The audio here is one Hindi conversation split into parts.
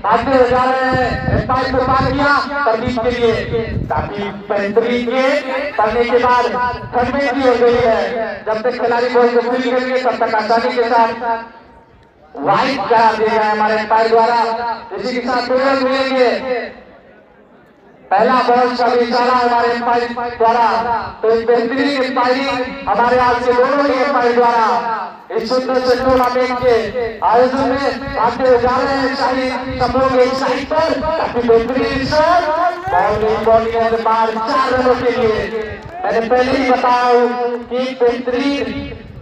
भागते हुए जा रहे हैं, स्पाइक को पार किया प्रदीप के लिए काफी बेहतरीन गेंद पड़ने के बाद थर्ड भी हो गई है। जब तक खिलाड़ी बॉल को फील करेंगे तब तक आसानी के साथ वाइड करा दिया गया हमारे एम्पायर द्वारा। इसी के साथ मिलेंगे पहला बॉल का भी इशारा हमारे एम्पायर द्वारा। तो इस बेहतरीन एम्पायरिंग हमारे आज के दोनों ही एम्पायर द्वारा इस सुंदर से टूर्नामेंट के आयोजन में आते हुए जा रहे हैं। शाही समूह के साइड पर काफी बेहतरीन शॉट बॉलिंग के बाद 4 रनों के लिए। मैंने पहले ही बताया कि बेहतरीन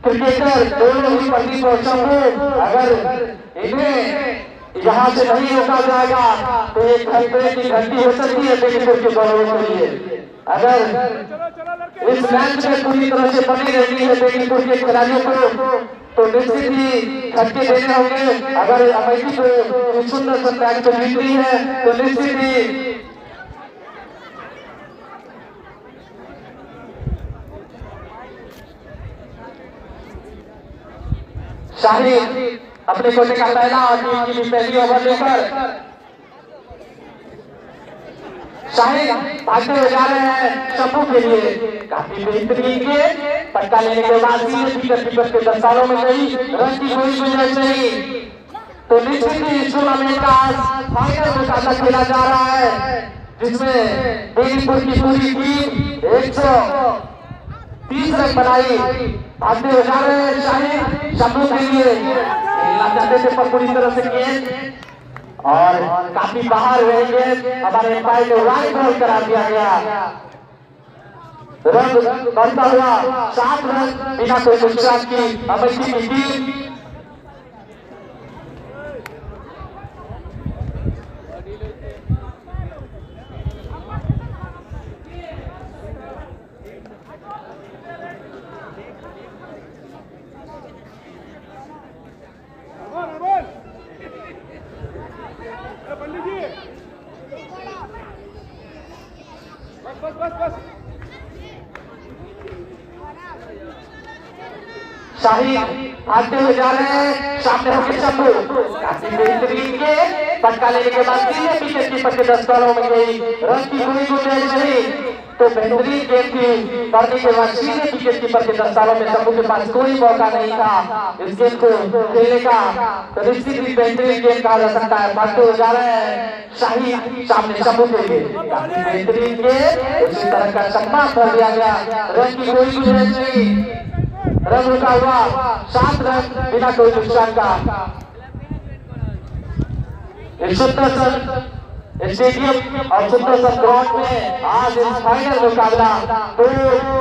क्रिकेटर दोनों ही प्रदीप और शंभू, अगर इन्हें यहाँ से नहीं रोका जाएगा तो एक खतरे की घंटी हो सकती है बेनीपुर के बॉलरों के लिए। अगर इस मैच में पूरी तरह से बनी रहनी है बेनीपुर के खिलाड़ियों को तो निश्चित ही छक्के देने होंगे। अगर अमेठी को सुंदर सा मैच को जीतनी है तो निश्चित ही शाही अपने कोटे का पहला और टीम की पहली ओवर लेकर शाही भागते हुए जा रहे हैं शंभू के लिए। काफी बेहतरीन के पट्टा लेने के बाद विकेट के 10 सालों में गई रन की कोई गुंजाइश नहीं। तो निश्चित ही इस टूर्नामेंट का फाइनल मुकाबला खेला जा रहा है जिसमें बेनीपुर की पूरी टीम 130 रन बनाई। भागते हुए जा रहे हैं शाही शंभू के लिए खेलना चाहते थे पर पूरी तरह से गेंद और काफी बाहर रहेंगे। हमारे एम्पायर ने वाइड बॉल करा दिया गया। रन बढ़ता हुआ 7 रन बिना कोई नुकसान की अमेठी की टीम। शाही भागते हुए जा रहे हैं, सामने होकर शंभू काफी बेहतरीन के पटका लेने के बाद सीधे विकेट कीपर के 10 बॉलों में गई। रन की कोई गुंजाइश नहीं। तो बेहतरीन गेंद थी पड़ने के बाद सीधे विकेट कीपर के 10 सालों में शंभू के पास कोई मौका नहीं था इस गेंद को खेलने का। तो निश्चित ही बेहतरीन गेंद कहा जा सकता है। भागते हुए जा रहे हैं शाही सामने शंभू के लिए काफी बेहतरीन गेंद उसी तरह का चकमा कर दिया गया। रन की कोई गुंजाइश नहीं। रन रुका हुआ 7 रन बिना कोई नुकसान का। स्टेडियम और सुंदर ग्राउंड में आज इस फाइनल मुकाबला तो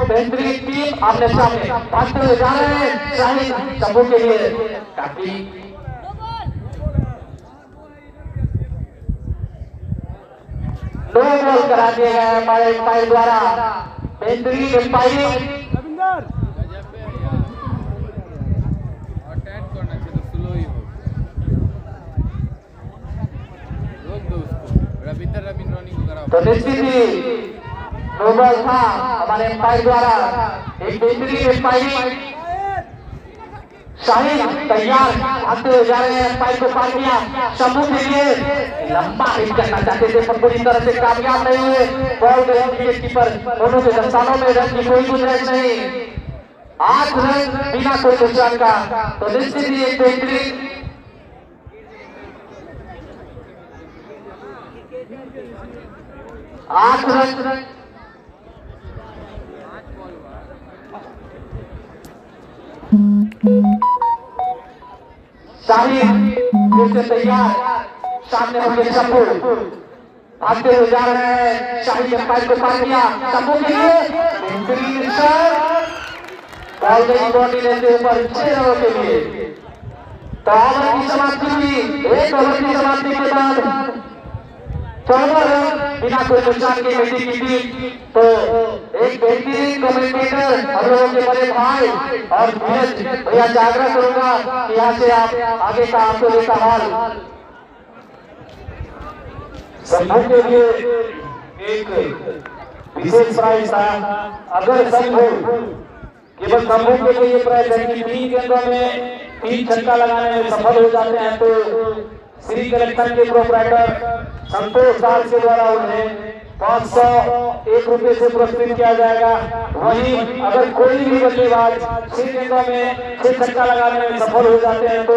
बेहतरीन टीम आमने सामने भागते हुए जा रहे हैं शाही शंभू के लिए। काफी नो बॉल करा दिए गए हमारे एम्पायर द्वारा। बेहतरीन एम्पायरिंग तो निश्चित ही नो बॉल था हमारे एम्पायर द्वारा। एक बेहतरीन एम्पायरिंग शाही तैयार भागते हुए जा रहे हैं। एम्पायर को पार किया शंभू के लिए लंबा हिट करना चाहते थे पर पूरी तरह से कामयाब नहीं हुए। बॉल गई विकेट कीपर दोनों के 10 सालों में रन की कोई गुंजाइश नहीं। 8 रन बिना कोई नुकसान का। तो निश्चित ही एक बेहतरीन 8 रन शाही फिर से तैयार सामने होकर शंभू भागते हुए जा रहे हैं। शाही एम्पायर को पार किया शंभू के लिए बेहतरीन शॉट बॉल गई बॉडी लेते ऊपर 6 रनों के लिए। तो ओवर की समाप्ति हुई। 1 ओवर की समाप्ति के बाद 14 रन बिना कोई नुकसान की अमेठी की टीम। तो एक बेहतरीन कमेंटेटर हम लोगों के बड़े भाई और धीरज भैया से आग्रह करूंगा कि यहाँ से आप आगे का आपको देखा हाल शंभू के लिए एक विशेष प्राइज था। अगर शंभू केवल शंभू के लिए प्राइज है कि 3 गेंदों में 3 छक्का लगाने में सफल हो जाते हैं तो श्री कलेक्शन के प्रोपराइटर संतोष दास के द्वारा उन्हें 501 रुपए से पुरस्कृत किया जाएगा। वहीं अगर कोई भी बल्लेबाज 6 गेंदों में 6 छक्का लगाने में सफल हो जाते हैं तो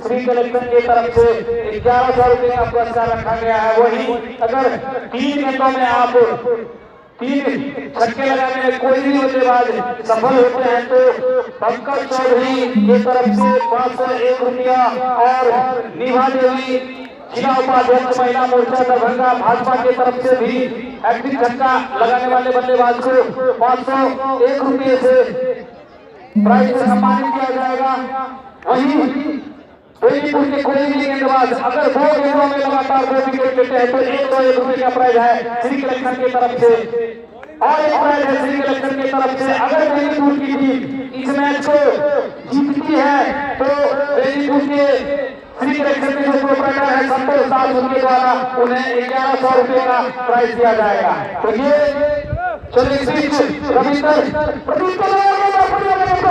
श्री कलेक्शन की तरफ से 1100 रुपए का पुरस्कार रखा गया है। वहीं अगर 3 गेंदों में आप 3 छक्के लगाने में कोई भी बल्लेबाज सफल होते हैं तो पंकज चौधरी की तरफ से 501 रुपया और निभा देवी जिला उपाध्यक्ष महिला मोर्चा दरभंगा भाजपा की तरफ से भी हैट्रिक छक्का लगाने वाले बल्लेबाज को 501 रुपये से प्राइज से सम्मानित किया जाएगा। वहीं बेनीपुर के कोई भी गेंदबाज अगर 2 गेंदों में लगातार 2 विकेट लेते हैं तो 101 रुपये का प्राइज है श्री कलेक्शन की तरफ से। और एक प्राइज है श्री कलेक्शन की तरफ से अगर बेनीपुर की टीम इस मैच को जीतती है तो बेनीपुर के श्री कलेक्शन के जो प्रोपराइटर है संतोष दास उनके द्वारा उन्हें 1100 रुपए का प्राइज दिया जाएगा। तो ये चलिए इस बीच रविंदर प्रदीप को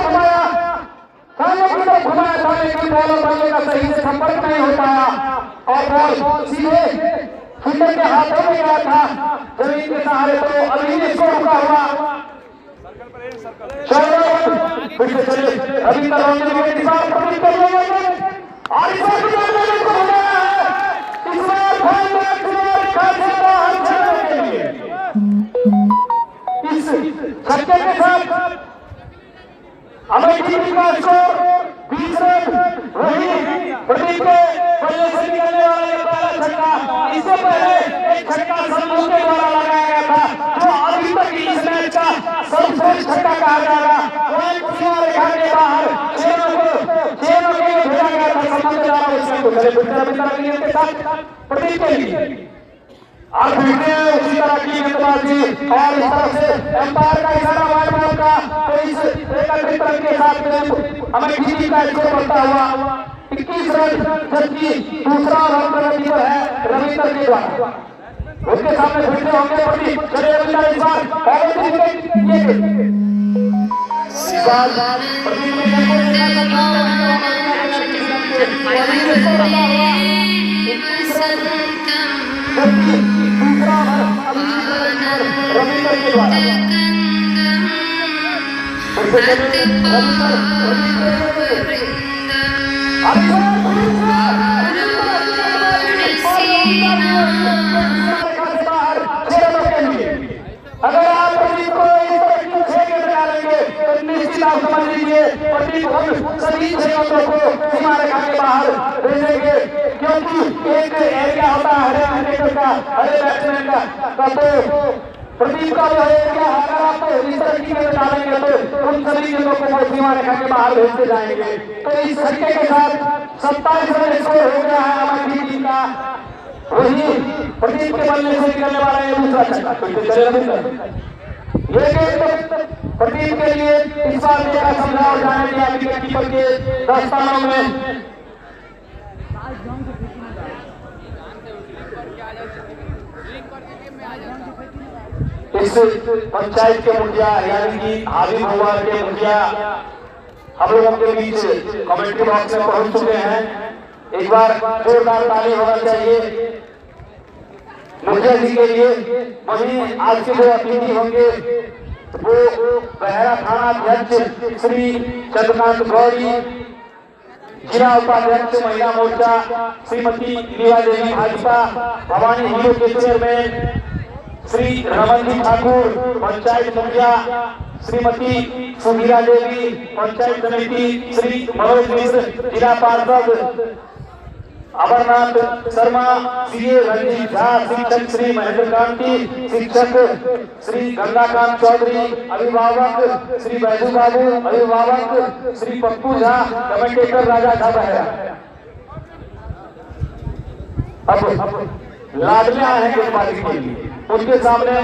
घुमाया सामने की तरफ घुमाया था लेकिन बॉलर बल्ले का सही से संपर्क नहीं हो पाया और बॉल सीधे फील्डर के हाथों में गया था जमीन के सहारे। तो अभी इसको रुका हुआ फिर से चले रविंदर प्रदीप कर और इस बार को बनाया है इस इस छक्के के साथ अमेठी का स्कोर 20 रन। वही प्रदीप के बल्ले से निकलने वाला ये पहला छक्का इससे पहले एक छक्का संधू के द्वारा लगाया गया था जो अभी तक इस मैच का सर्वश्रेष्ठ छक्का कहा जाएगा। रेखा के बाहर छेनों के लिए भेजा गया था संबंध द्वारा उसके साथ प्रदीप के लिए और फिर उसी तरह की गेंदबाजी और इस तरह से एम्पायर का इशारा वाइड बॉल का तो इस एकत्रित रन के साथ हमें टीम का स्कोर बढ़ता हुआ 21 रन जबकि दूसरा रन कीपर है रविंदर के द्वारा उसके सामने फिर से होंगे प्रदीप। चलिए रविंदर इस बार रविंदर के द्वारा अगर आप प्रदीप को इस तरह की 6 गेंद डालेंगे तो निश्चित आप समझ लीजिए प्रदीप हम सभी 6 गेंदों को सीमा रेखा के बाहर भेजेंगे क्योंकि एक एरिया होता है हरे विकेटर का हरे बैट्समैन का तो प्रदीप का जो एरिया अगर आप इस तरह की गेंद डालेंगे तो उन सभी गेंदों को सीमा रेखा के बाहर भेजते जाएंगे। तो इस छक्के के साथ 27 रन स्कोर हो गया है हमारी टीम का। वही प्रदीप के बल्ले से निकलने वाला है दूसरा छक्का। ये गेंद प्रदीप के लिए इस बार देखा समझा और जाने दिया विकेट कीपर के दस्तानों में। इस पंचायत के मुखिया यानी कि हाबिब हुआ के मुखिया हम लोगों के बीच कमेंट्री बॉक्स में पहुंच चुके हैं। एक बार जोरदार ताली होना चाहिए मुखिया जी के लिए। वहीं आज के जो अतिथि होंगे वो बहरा थाना अध्यक्ष श्री चंद्रकांत गौरी, जिला उपाध्यक्ष महिला मोर्चा श्रीमती नीवा देवी भाजपा, भवानी हिंदू के चेयरमैन श्री रमन ठाकुर, पंचायत मुखिया श्रीमती सुधीरा देवी, पंचायत समिति श्री मनोज मिश्र, जिला पार्षद अमरनाथ शर्मा, सीए रंजीत झा, शिक्षक श्री महेंद्र कांति, शिक्षक श्री गंगाकांत चौधरी, अभिभावक श्री बैजू बाबू, अभिभावक श्री पप्पू झा, कमेंटेटर राजा झा बहरा। अब लाडले आए हैं गेंदबाजी के लिए, उनके सामने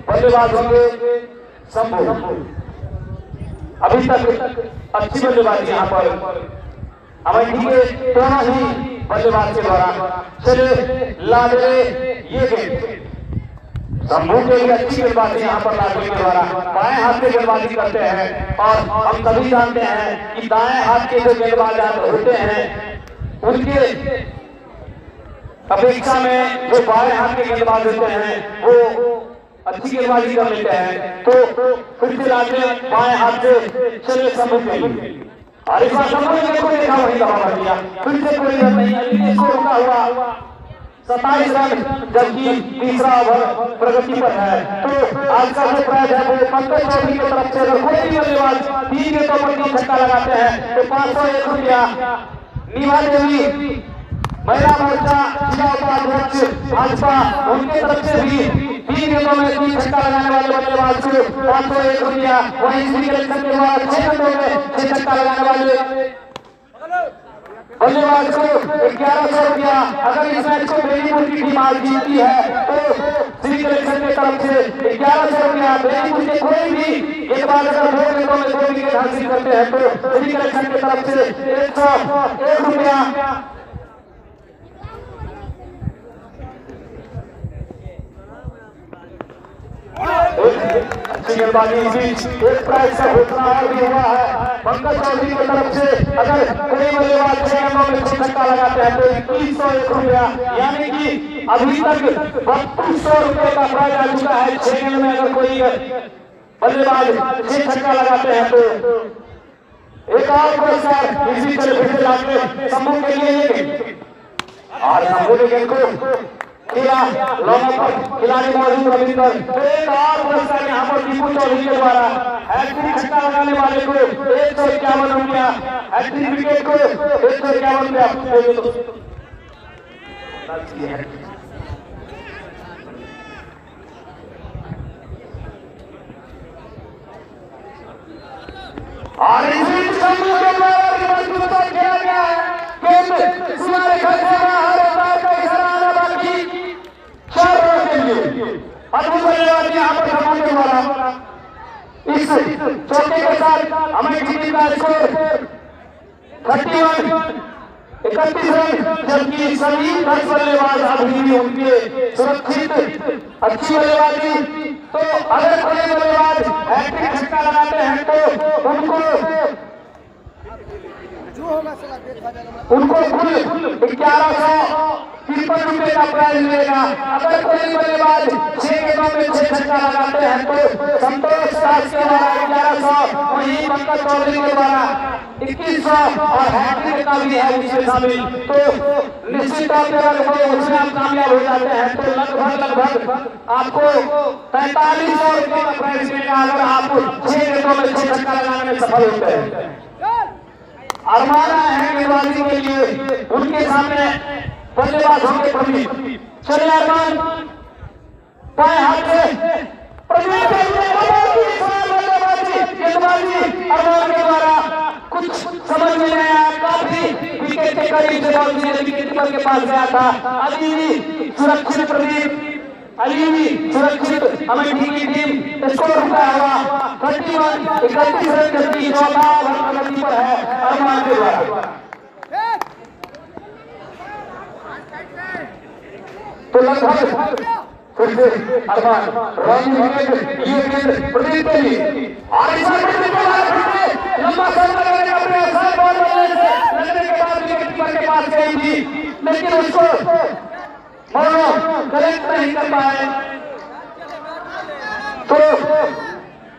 बल्लेबाज होंगे शंभू। अभी तक अच्छी बल्लेबाजी यहाँ पर अमेठी के दोनों ही बल्लेबाज के द्वारा। चले लाडले ये गेंद शंभू के लिए अच्छी गेंदबाजी यहाँ पर लाडले के द्वारा बाएं हाथ से गेंदबाजी करते हैं और हम सभी जानते हैं कि दाएं हाथ के जो गेंदबाज होते हैं उनके अपेक्षा में जो बाएं हाथ के गेंदबाज होते हैं वो अच्छी गेंदबाजी कर लेते हैं, तो फिर से लाते बाएं हाथ से चले समूह के लिए। और इस बार समूह ने को देखा वही दबा कर दिया, फिर से कोई रन नहीं, अभी इसको रुका हुआ 27 रन, जबकि तीसरा ओवर प्रगति पर है। तो आज का जो प्राइज है वो पंकज चौधरी की तरफ से अगर कोई भी बल्लेबाज 3 गेंदों पर 3 छक्का लगाते हैं तो 501 रुपया। नीमा देवी महिला मोर्चा जिला उपाध्यक्ष भाजपा, उनके तरफ से भी 3 गेंदों में 3 छक्का लगाने वाले बल्लेबाज को 501 रुपया। वहीं इसी कलेक्शन के बाद 6 गेंदों में 6 छक्का लगाने वाले बल्लेबाज को 1100 रुपया। अगर इस मैच को बेनीपुर की टीम आज जीतती है तो श्री कलेक्शन की तरफ से 1100 रुपया। बेनीपुर के कोई भी गेंदबाज अगर 2 गेंदों में 2 विकेट हासिल करते हैं तो श्री कलेक्शन की तरफ से 101 रुपया। अच्छी गेंदबाजी, एक प्राइज का घोषणा और भी हुआ है पंकज चौधरी की तरफ से। अगर कोई बल्लेबाज 6 गेंदों में 6 छक्का लगाते हैं तो 2101 रुपया, यानी कि अभी तक 3200 रुपये का प्राइज आ चुका है। 6 गेंद में अगर कोई बल्लेबाज 6 छक्का लगाते हैं तो एक और पुरस्कार इसी तरह फिर से लाते समूह के लिए। और समूह के गेंद को खेला लॉन्ग पर खिलाड़ी मौजूद रविंदर। एक और पुरस्कार यहाँ पर दीपू चौधरी के द्वारा हैट्रिक छक्का लगाने वाले को 151 रुपया, हैट्रिक विकेट को 151 रुपया। और इसी समूह के द्वारा खेला गया है गेंद सीमा रेखा से बाहर, का इशारा आना बाकी 4 रन के लिए। अद्भुत बल्लेबाजी यहाँ पर समूह के द्वारा। इस चौके के साथ हमें टीम का स्कोर 31 रन, जबकि सभी 10 बल्लेबाज अभी भी उनके सुरक्षित अच्छी बल्लेबाजी। तो अगर कोई बल्लेबाज हैट्रिक छक्का लगाते हैं तो उनको कुल 1153 रुपये का प्राइज मिलेगा। अगर कोई बल्लेबाज 6 गेंदों में 6 छक्का लगाते हैं तो संतोष दास के द्वारा 1100, वहीं पंकज चौधरी के द्वारा 2100 और हैट्रिक का भी है उसमें शामिल। तो निश्चित तौर पर अगर वो उसमें आप कामयाब हो जाते हैं तो लगभग आपको 4500 रुपये का प्राइज मिलेगा अगर आप 6 गेंदों में 6 छक्का लगाने में सफल होते हैं। अरमाना है गेंदबाजी के लिए, उनके सामने बल्लेबाज होंगे प्रदीप। चलिए अरमान बाएं हाथ से प्रदीप गेंदबाजी अरमान के द्वारा कुछ समझ में नहीं आया, काफी विकेट के करीब से बॉल विकेट कीपर के पास गया था। अभी भी सुरक्षित प्रदीप, अभी भी सुरक्षित अमेठी की टीम स्कोर रुका हुआ 31 रन, जबकि 14 रन प्रगति पर है अरमान के द्वारा। तो लगभग फिर से अरमान रन विकेट ये गेंद प्रदीप के लिए। और इस लंबा सर्व करने का प्रयास है, बॉल लगने के बाद विकेट कीपर के पास गई थी, लेकिन उसको कलेक्ट नहीं कर पाए। तो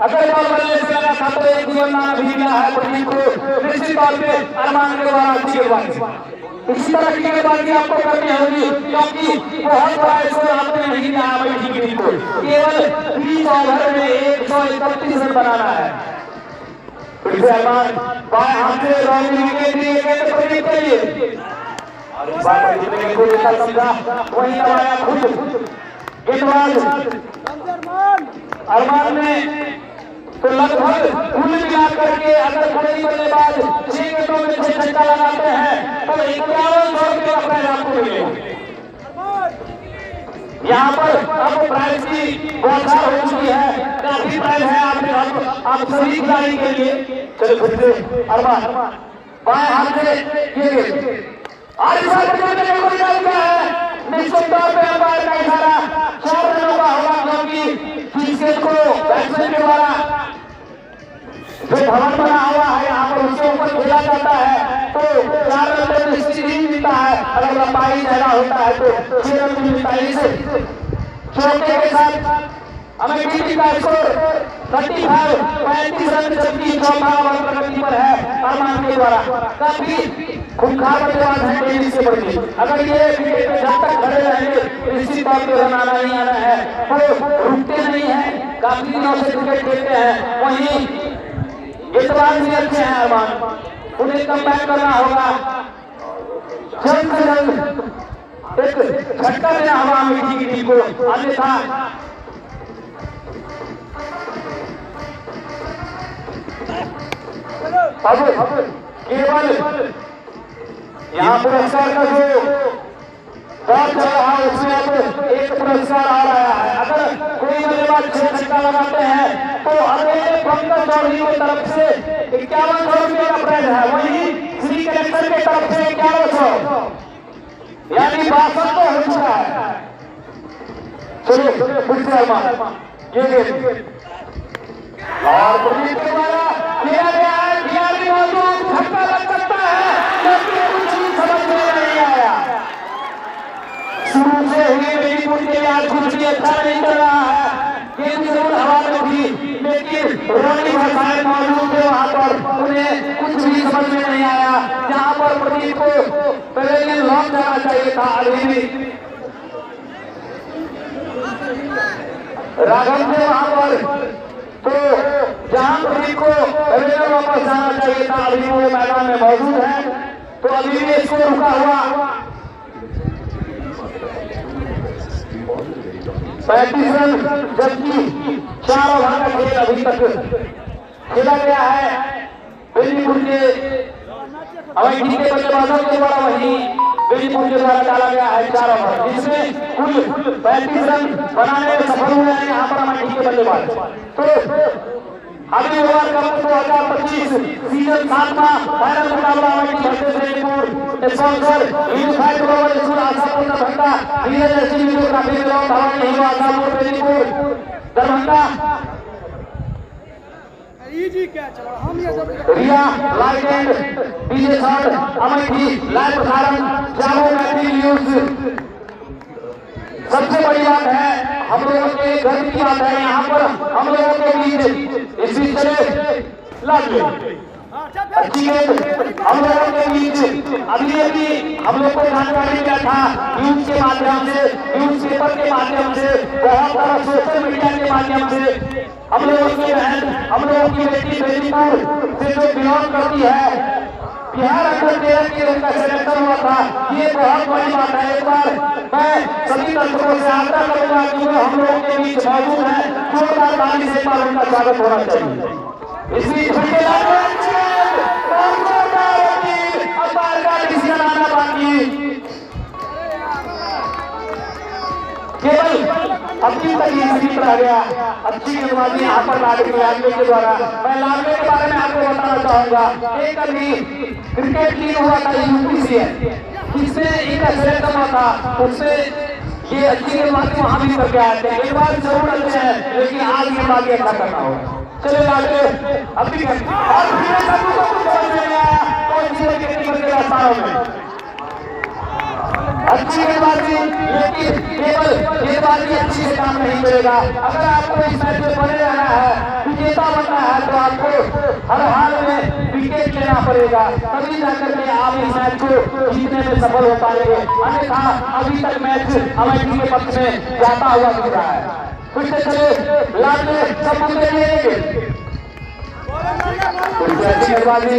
अगर बॉल बनने से लगा था तो एक जीवनदान भी मिला है प्रदीप को। निश्चित तौर पे अरमान के द्वारा अच्छी गेंदबाजी, इसी तरह की गेंदबाजी आपको करनी होगी, क्योंकि बहुत बड़ा स्कोर आपने नहीं दिया अमेठी की टीम को। केवल 30 ओवर में 131 रन बनाना है। फिर से अरमान बाएं हाथ से लॉन्ग विकेट लिए गए प्रदीप के लिए। समझा वही दबाया खुद गेंदबाज अरमान ने। तो लगभग कुल मिलाकर के अगर कोई बल्लेबाज 6 गेंदों में 6 छक्का लगाते हैं तो 5100 रुपये का प्राइज आपको मिलेगा। यहाँ पर अब प्राइज की बौछार हो चुकी है, काफी प्राइज है आप सभी खिलाड़ी के लिए। चलो फिर से अरमान बाएं हाथ से ये और इस बार निश्चित तौर पर अंपायर का इशारा 4 रनों का होगा, क्योंकि विकेट को बैट्समैन के द्वारा जो भवन बना हुआ है यहाँ पर उसके ऊपर खेला जाता है। तो 4 रन में निश्चित ही मिलता है। अगर लंबाई ज्यादा होता है तो 6 रन भी मिलता है। इस चौके के साथ अमेठी का स्कोर 35 रन, जबकि चौथा ओवर प्रगति पर है अरमान के द्वारा। काफी खूंखार बल्लेबाज है टेनिस के प्रति। अगर ये विकेट पे जब तक खड़े रहेंगे निश्चित तौर पर रन आना ही आना है, तो रुकते नहीं है। काफी दिनों से क्रिकेट खेलते हैं, वहीं गेंदबाज भी अच्छे हैं अरमान, उन्हें कम बैक करना होगा। जल्द से जल्द एक झटका देना होगा अमेठी की टीम को, अन्यथा अब केवल यहाँ पुरस्कार का जो दौर चल रहा है उसमें अब एक पुरस्कार आ रहा है। अगर कोई बल्लेबाज 6 छक्का लगाते हैं तो अकेले पंकज चौधरी की तरफ से 5100 रुपये का प्राइज है, वहीं श्री कलेक्टर की तरफ से 1100, यानी 6200 हो चुका है। चलिए फिर से अरमान ये और प्रदीप के द्वारा किया गया है। खिलाड़ी मौजूद, छक्का लग सकता है, लेकिन कुछ भी समझ में नहीं आया। शुरू से ही बेनीपुर के लिए आज कुछ भी अच्छा नहीं चल रहा है। गेंद जरूर हवा में थी, लेकिन रोनी भसाए मौजूद थे वहां पर, उन्हें कुछ भी समझ में नहीं आया। जहां पर प्रदीप को पेवेलियन लॉक जाना चाहिए था, अभी भी राघव थे वहां पर, तो जहां प्रदीप को पेवेलियन वापस जाना चाहिए था, अभी वो मैदान में मौजूद है। तो अभी भी इसको रुका हुआ 35 रन, जबकि 4 ओवर का खेल अभी तक खेला गया है बेनीपुर के अमेठी के बल्लेबाजों के द्वारा, वहीं बेनीपुर के द्वारा डाला गया है 4 ओवर, जिसमें कुल 35 रन बनाने में सफल हुए हैं यहाँ पर अमेठी के बल्लेबाज। तो अभी ओवर कप 2025 सीजन 7वां फाइनल मुकाबला Amethi versus Benipur, sponsor unified global school Ashapur Darbhanga, videography में Bhavani Hindu Ashapur Benipur Darbhanga, Riya light and DJ sound Amethi live प्रसारण जागो मैथिली न्यूज। सबसे बड़ी बात है, हम लोगों के गर्व की बात है, यहाँ पर हम लोगों के बीच इस बीच चले अच्छी गेंद हम लोगों के बीच अभी हम लोग को जानकारी मिला था न्यूज के माध्यम से, न्यूज पेपर के माध्यम से, बहुत सारा सोशल मीडिया के माध्यम से। हम लोगों की बहन, हम लोगों की बेटी बेनीपुर से जो बिलोंग करती है, बिहार अंडर 13 की उनका सिलेक्शन हुआ था, ये बहुत बड़ी बात है। एक बार मैं सभी दर्शकों से आग्रह करूंगा कि वो हम लोगों के बीच मौजूद है, जोरदार ताली से एक बार उनका स्वागत होना चाहिए। इस बीच डिसीजन आना बाकी, केवल अपनी तक रह गया। अच्छी गेंदबाजी यहाँ पर लाडले के द्वारा। मैं लाडले के बारे में आपको बताना चाहूंगा, एक अभी क्रिकेट लीग हुआ था यूपीसीएल, जिसमें इनका सिलेक्शन हुआ था, उससे ये अच्छी गेंदबाजी वहां भी करके आए थे। गेंदबाज जरूर अच्छे हैं, लेकिन आज गेंदबाजी अच्छा करना होगा। चले लाडले अभी और अच्छी गेंदबाजी, लेकिन केवल गेंदबाजी अच्छी से काम नहीं मिलेगा। अगर आपको इस मैच में बने रहना है, विजेता बनना है, तो आपको हर हाल में विकेट लेना पड़ेगा, तभी जाकर के आप इस मैच को जीतने में सफल हो पाएंगे। अन्यथा अभी तक मैच अमेठी के पक्ष में जाता हुआ दिख रहा है। फिर से चले लाडले सब मुद्दे लेंगे, अच्छी गेंदबाजी,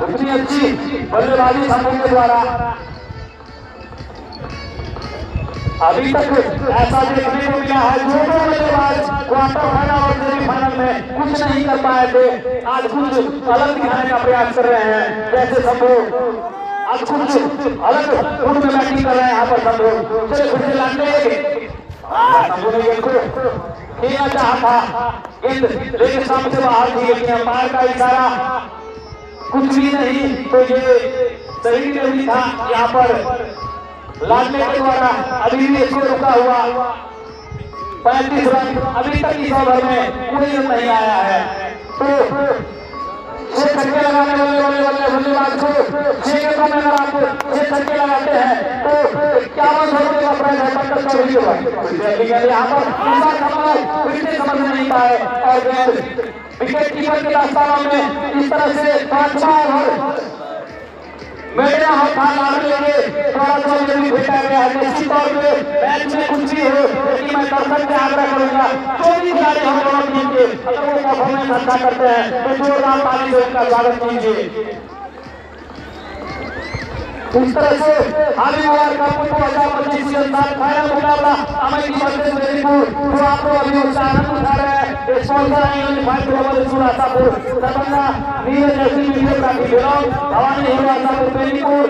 उतनी अच्छी बल्लेबाजी समूह के द्वारा अभी तक ऐसा देखने को मिला है। दोनों बल्लेबाज क्वार्टर फाइनल और सेमीफाइनल में कुछ नहीं कर पाए थे, आज कुछ अलग दिखाने का प्रयास कर रहे हैं। जैसे संभव आज कुछ अलग मूड में बैटिंग कर रहे हैं यहाँ पर संभव। चले फिर से लाडले खेलना चाहा था, गेंद लेकिन सामने से बाहर थी, लेकिन अंपायर का इशारा कुछ भी नहीं, तो ये सही नहीं था। यहाँ पर लाडले के द्वारा अभी भी इसको रुका हुआ 35 रन, अभी तक इस ओवर में कोई रन नहीं आया है। तो 6 छक्के लगाने वाले बल्लेबाज को 6 गेंदों में अगर आप 6 छक्के लगाते हैं तो 51 रुपये का प्राइज है 75 रुपये। यहाँ पर समझ नहीं पाए और विकेट कीपर के दास्तानों में इस तरह से 5वां ओवर मेरा हाथ लाने लगे, थोड़ा सा ये भी भेटा गया है। निश्चित तौर पे मैच में कुछ भी हो, लेकिन मैं दर्शक से आग्रह करूंगा जो भी खिलाड़ी हम दोनों टीम के अगर वो परफॉर्मेंस अच्छा करते हैं तो जोरदार ताली से उनका स्वागत कीजिए। इस तरह से हाली ओवर कप 2025 के साथ फाइनल मुकाबला अमेठी वर्सेस मेदिनीपुर जो आप लोग अभी उसका आनंद उठा रहे हैं। स्पॉन्सर है unified global school Ashapur, Darbhanga Neeraj जैसी वीडियोग्राफी बेलोन, भवानी हीरो आशापुर मेदिनीपुर,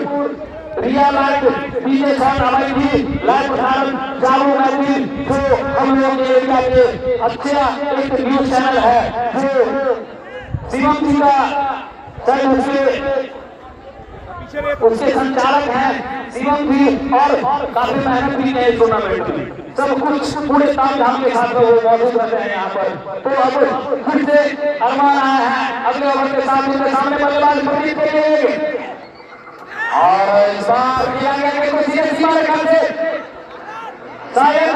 रिया लाइट पीछे छान अमेठी लाइव प्रसारण चालू मैथिल जो हम लोग के एरिया के अच्छा एक न्यूज चैनल है जो शिवम जी का शायद उसके संचालक हैं शिवम भी और काफी मेहनत भी है इस टूर्नामेंट में। सब कुछ पूरे तामझाम के साथ वो मौजूद रहते हैं यहाँ पर। तो अब फिर से अरमान आया है अगले ओवर के साथ उनके सामने बल्लेबाज प्रदीप के लिए और इस बार किया गया कुछ सीमा रेखा से शायद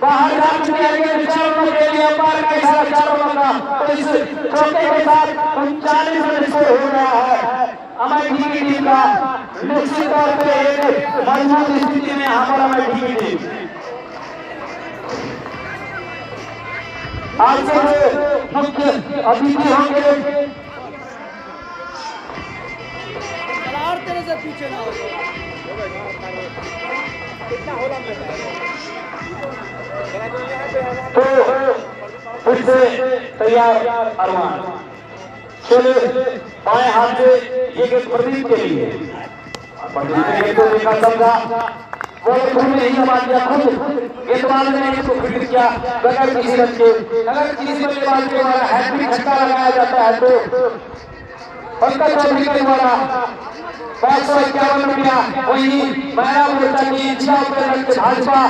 बाहर जा चुके हैं 4 रनों के लिए अंपायर का इशारा 4 रनों का। तो इस चौके के साथ 39 रन स्कोर हो रहा है अमेठी की टीम का। निश्चित तौर पे एक मजबूत स्थिति में यहाँ पर अमेठी की टीम आज के मुख्य अतिथि होंगे पीछे ना तो फिर से तैयार अरमान चलिए बाएं हाथ से ये गेंद प्रदीप के लिए तो देखा समझा वो खुद ने ही जमा दिया खुद गेंदबाज ने इसको फिट किया बगैर किसी रन के। अगर किसी बल्लेबाज के द्वारा हैट्रिक छक्का लगाया जाता है तो पंकज चौधरी के द्वारा 551 रुपया वही महिला मोर्चा की जिला उपाध्यक्ष भाजपा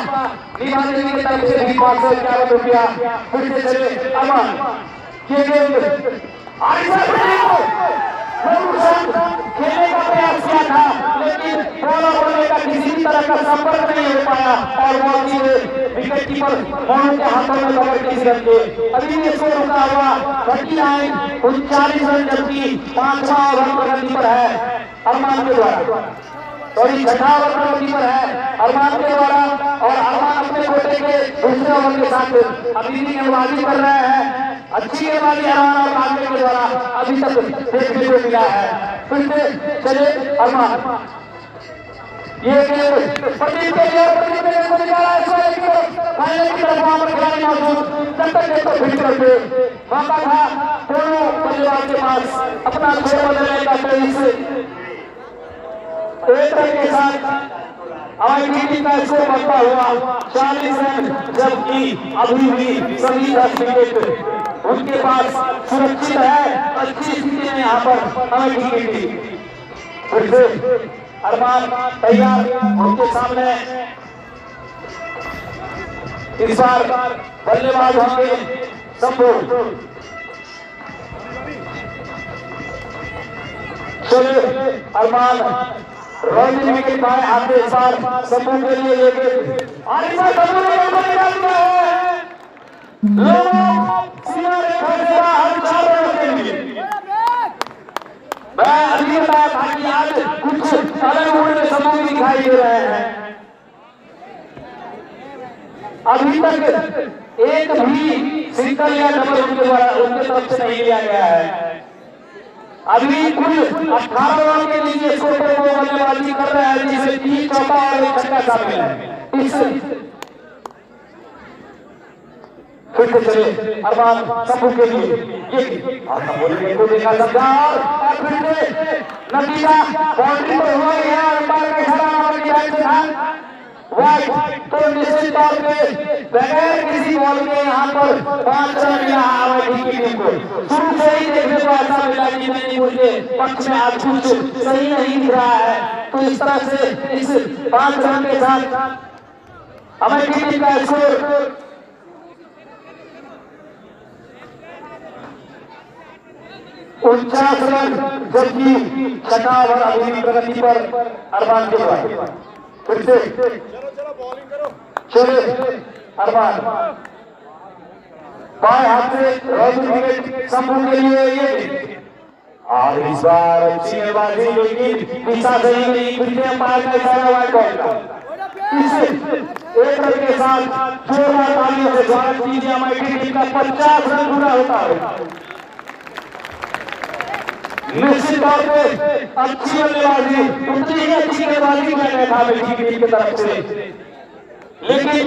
नीमा देवी की तरफ से भी 551 रुपया। फिर से चले अमन ये गेंद खेलने का प्रयास किया था लेकिन बॉलर होने का किसी भी तरह का संपर्क नहीं हो पाया और बॉल विकेट कीपर मोनू के हाथों में कवर किसी रन के। अभी भी स्कोर रुका हुआ 39 रन जबकि 5वां ओवर प्रगति पर है अरमान के द्वारा सॉरी 6वां ओवर प्रगति पर है अरमान के द्वारा। और अरमान अपने कोटे के दूसरे ओवर के साथ अभी भी गेंदबाजी कर रहे हैं। अच्छी गेंदबाजी अरमान और कांटे के द्वारा अभी तक देखने को मिला है। फिर से चले अरमान ये गेंद प्रदीप के लिए प्रदीप ने को निकाला है फाइनल की तरफ वहां पर खिलाड़ी मौजूद तब तक इसको फिट करके मौका था दोनों बल्लेबाज के पास अपना स्कोर बदलने का। 23 रन के साथ अमेठी टीम का स्कोर बढ़ता हुआ 40 रन जबकि अभी भी सभी 10 विकेट उनके पास सुरक्षित है। अच्छी स्थिति में यहाँ पर अमेठी की टीम। फिर से अरमान तैयार उनके सामने इस बार बल्लेबाज होंगे शंभू। चलिए अरमान रोहित विकेट बाएं हाथ से इस बार शंभू के लिए लेके और इस बार शंभू ने गेंद निकाल दिया है सीमा रेखा से बाहर 4 रनों के लिए। मैं अभी बताया था कि आज कुछ अलग उड़ने समूह दिखाई दे रहे हैं। अभी तक एक भी सिंगल या डबल उनके द्वारा उनके तरफ से नहीं लिया गया है। अभी कुल 18 रन के लिए छोटे को बल्लेबाजी कर रहे हैं जिसमें 3 चौका और 1 छक्का शामिल है। इस फिर से चले अरमान शंभू के लिए ये को देखा समझा और फिर से नतीजा बाउंड्री पर हुआ है। अंपायर का इशारा हमारी बैट से था वाइड। तो निश्चित तौर पे बगैर किसी बॉल के यहाँ पर 5 रन मिला अमेठी की टीम को। शुरू से ही देखने को ऐसा मिला कि मेदिनीपुर के पक्ष में आज कुछ सही नहीं दिख रहा है। तो इस तरह से इस 5 रन के साथ अमेठी टीम का स्कोर 49 रन, जबकि छठा ओवर अभी भी प्रगति पर अरमान के द्वारा। फिर से चले अरमान, बाएं हाथ से रोजू विकेट संपूर्ण के लिए ये, और इस बार अच्छी गेंदबाजी, लेकिन दिशा सही नहीं, फिर से अंपायर का इशारा वाइड बॉल का। इसे एक रन के साथ जोरदार तालियों से स्वागत कीजिए हमारी टीम का 50 रन पूरा होता है। निश्चित तौर पे अच्छी बल्लेबाजी, उतनी ही अच्छी गेंदबाजी मैंने था मेरी टीम की तरफ से, लेकिन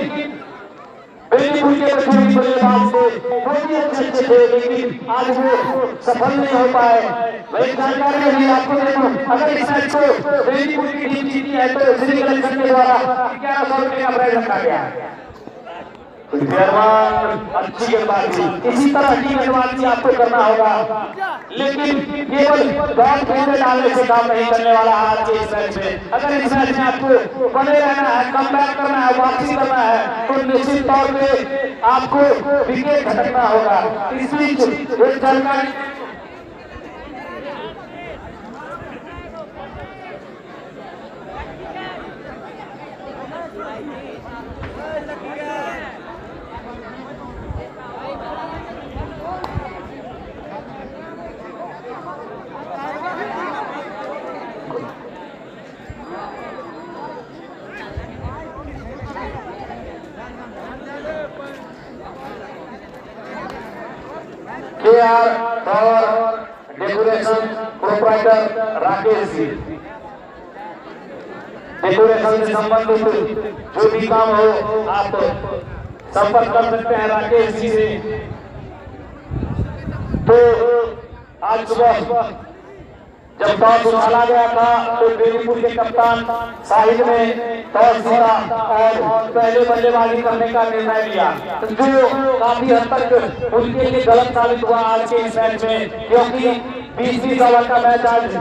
बेनीपुर के बच्चों की बल्लेबाज थे, बहुत ही अच्छे थे, लेकिन आज वो सफल नहीं हो पाए। वही जानकारी भी आपको दे दूं, अगर इस मैच को बेनीपुर की टीम जीती है तो श्री कलेक्शन के द्वारा 1100 रुपए का प्राइज रखा गया है। अच्छी गेंदबाजी, इसी तरह की गेंदबाजी आपको करना होगा, लेकिन केवल बैट खेलने डालने से काम नहीं करने वाला आज के इस मैच में। अगर इस मैच में आपको बने रहना है, कमबैक करना है, वापसी करना है, तो निश्चित तौर पे आपको विकेट झटकना होगा। इस बीच एक जानकारी और decoration proprietor Rakesh ji, decoration से संबंधित जो भी काम हो आप संपर्क कर सकते हैं राकेश जी से। तो आज सुबह जब टॉस उछाला गया था तो बेनीपुर के कप्तान साहिल ने टॉस जीता और पहले बल्लेबाजी करने का निर्णय लिया, जो काफी हद तक उनके लिए गलत साबित हुआ आज के इस मैच में, क्योंकि 20-20 ओवर का मैच आज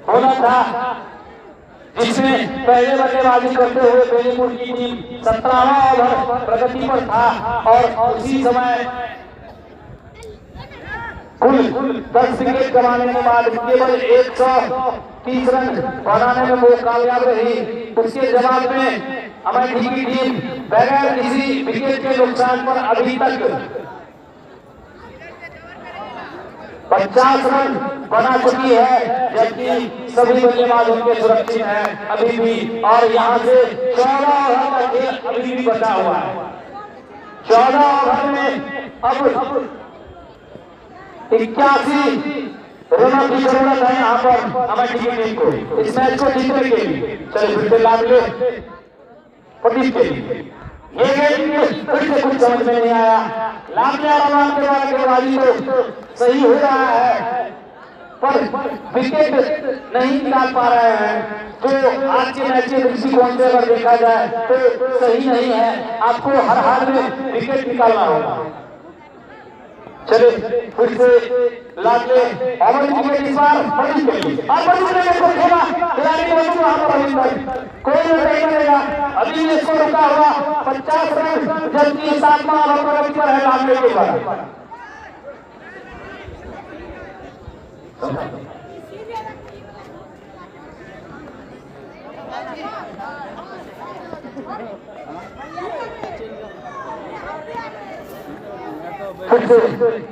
होना था, जिसमें पहले बल्लेबाजी करते हुए बेनीपुर की टीम 17वां ओवर प्रगति पर था और उसी समय कुल 10 विकेट गंवाने के बाद केवल 130 रन बनाने में वो कामयाब रही। उसके जवाब में हमारी टीम बगैर किसी विकेट के नुकसान पर अभी तक 50 रन बना चुकी है, जबकि सभी बल्लेबाज उनके सुरक्षित हैं अभी भी, और यहाँ से 14 ओवर का खेल अभी भी बचा हुआ है। 14 ओवर में अब 81 रनों की जरूरत है यहाँ पर हमारी टीम को इस मैच को जीतने के लिए। चलिए फिर से लाडले प्रदीप के लिए ये गेम फिर से कुछ समझ में नहीं आया। लाडले और अरमान के द्वारा गेंदबाजी तो सही हो रहा है, पर विकेट नहीं निकाल पा रहे हैं, जो आज के मैच के दृष्टिकोण से अगर देखा जाए तो सही नहीं है। आपको हर हाल में विकेट निकालना होगा। चले फिर से लाडले और विकेट इस बार बड़ी खेली और बड़ी विकेट को खेला खिलाड़ी बच्चों वहां पर अभी तक कोई नहीं करेगा। अभी इसको रुका हुआ 50 रन, जबकि 7वां ओवर प्रगति पर है लाडले के द्वारा। फिर से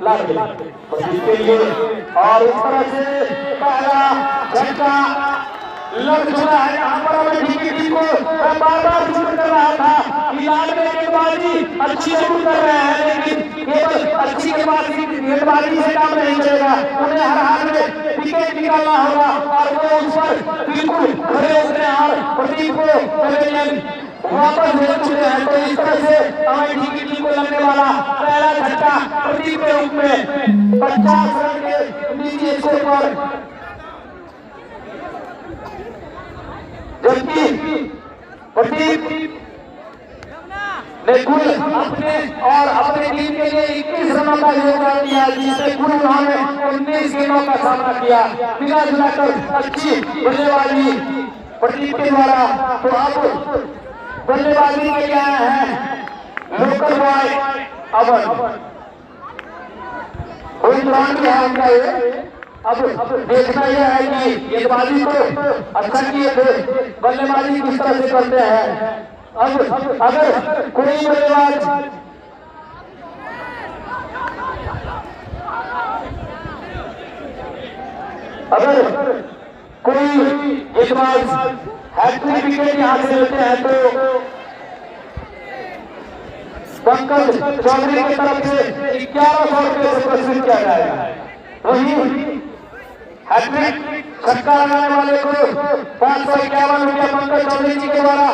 लाडले के लिए और इस तरह से पहला झटका लग चुका है। यहाँ पर हमें टीम को बार-बार सूचित कर रहा था कि लाडले गेंदबाजी अच्छी जरूर कर रहे हैं, लेकिन केवल अच्छी गेंदबाजी से काम नहीं चलेगा, उन्हें हर हाल में विकेट निकालना होगा और वो उस पर बिल्कुल खड़े उतरे और प्रदीप को पवेलियन वापस भेज चुके हैं। तो इस तरह से हमारी टीम को लगने वाला पहला झटका प्रदीप के रूप में 50 रन के नीचे स्कोर पर, जबकि प्रदीप ने कुल अपने और अपने टीम के लिए 21 रनों का योगदान दिया, जिससे कुल उन्होंने 19 गेंदों का सामना किया। मिला जुलाकर अच्छी बल्लेबाजी प्रदीप के द्वारा। तो अब बल्लेबाजी के लिए आए हैं लोकल बॉय अमन। होम ग्राउंड में है उनका ये। अब देखना यह है कि गेंदबाजी को अच्छा किए थे, बल्लेबाजी किस तरह से करते हैं। अब अगर कोई बल्लेबाज हैट्रिक विकेट यहाँ से लेते हैं तो पंकज चौधरी की तरफ से 1100 रुपये से पुरस्कृत किया जाएगा। वही हैट्रिक छक्का लगाने वाले को 551 रुपया पंकज चौधरी जी के द्वारा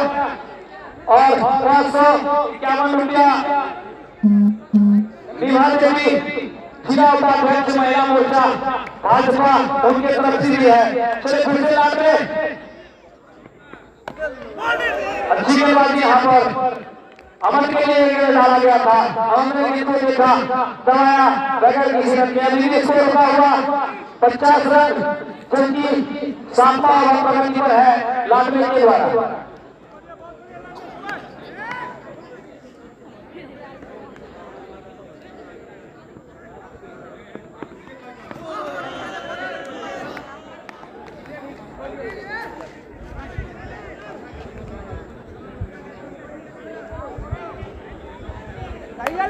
और 551 रुपया विभा देवी जिला उपाध्यक्ष महिला मोर्चा भाजपा उनके तरफ से भी है। चलिए फिर से लाट में अच्छी गेंदबाजी यहाँ पर अमन के लिए गेंद डाला गया था। अमन ने गेंद को देखा, दबाया, बगैर किसी रन के अभी स्कोर रुका हुआ 50 रन, जबकि सामना और प्रगति पर है लाडले के द्वारा।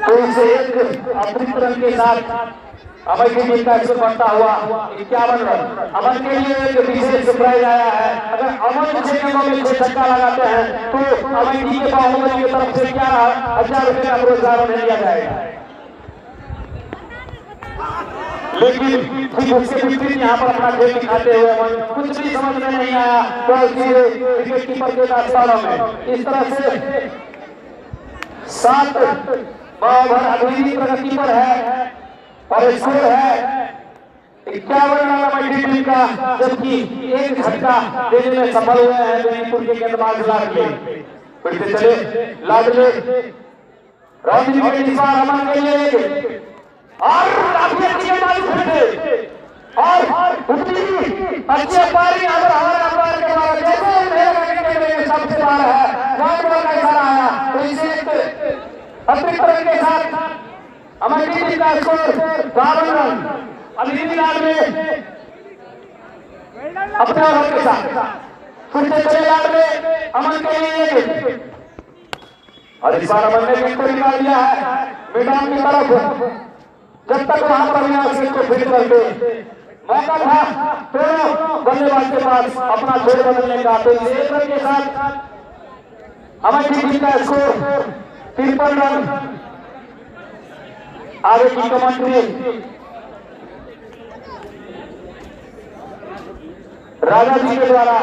तो इसे एक अतिरिक्त रन के साथ अमन की टीम का स्कोर बढ़ता हुआ 51 रन। अमन के लिए एक विशेष सरप्राइज आया है। अगर अमन 6 गेंदों में 6 छक्का लगाते हैं तो अमन जी के बाहुबली की तरफ से 11,000 रुपये का पुरस्कार उन्हें दिया जाएगा। लेकिन ठीक उसके विपरीत यहाँ पर अपना खेल दिखाते हुए अमन कुछ भी समझ में नहीं आया तो विकेट कीपर के दास्तानों में इस तरह से 7 ओवर अभी प्रगति पर है और स्कोर है 51 रन अमन टीम का, जबकि एक झटका देने में सफल हुए हैं बेनीपुर के गेंदबाज लाडले। फिर से चले लाडले राउंड विकेट इस बार अमन के लिए और काफी अच्छी गेंदबाजी फिर से और उतनी अच्छी अंपायरिंग अगर हमारे अंपायर के द्वारा जैसे सबसे बाहर है राउंड बॉल का इशारा आया तो इसे अतिरिक्त रन के साथ अमन की टीम का स्कोर 52 रन। अभी लाडले अपने ओवर के साथ फिर से चले लाडले अमन के लिए और इस बार अमन ने गेंद को निकाल दिया है मैदान की तरफ। जब तक वहां पर अविनाश को फिट करके मौका था दोनों बल्लेबाज के पास अपना जोर बदलने का, तो इस एक रन के साथ अमन की टीम का स्कोर 53 रन। आगे की कमेंट्री राजा जी के द्वारा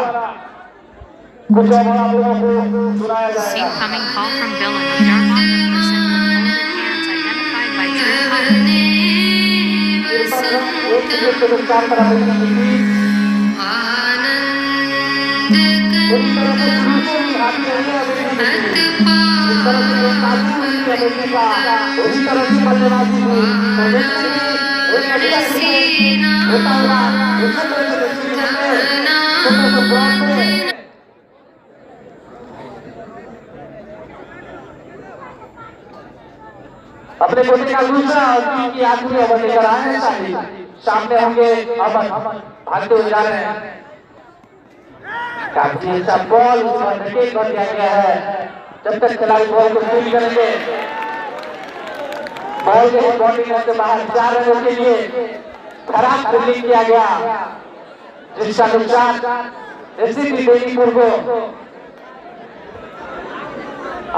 कुछ और आप लोगों को सुनाया जाएगा। Incoming call from villain. Dark person with folded hands identified by Drew अपने कोटे का दूसरा की आखिरी ओवर लेकर आए हैं। सामने होंगे अमन, भागते हुए जा रहे हैं। काफी अच्छा बॉल विकेट कर दिया गया है। जब तक खिलाड़ी बॉल को फील्ड करेंगे बॉल के बॉलिंग से बाहर 4 रनों के लिए खराब फील्डिंग किया गया, जिसका नुकसान एससीबी बेनीपुर को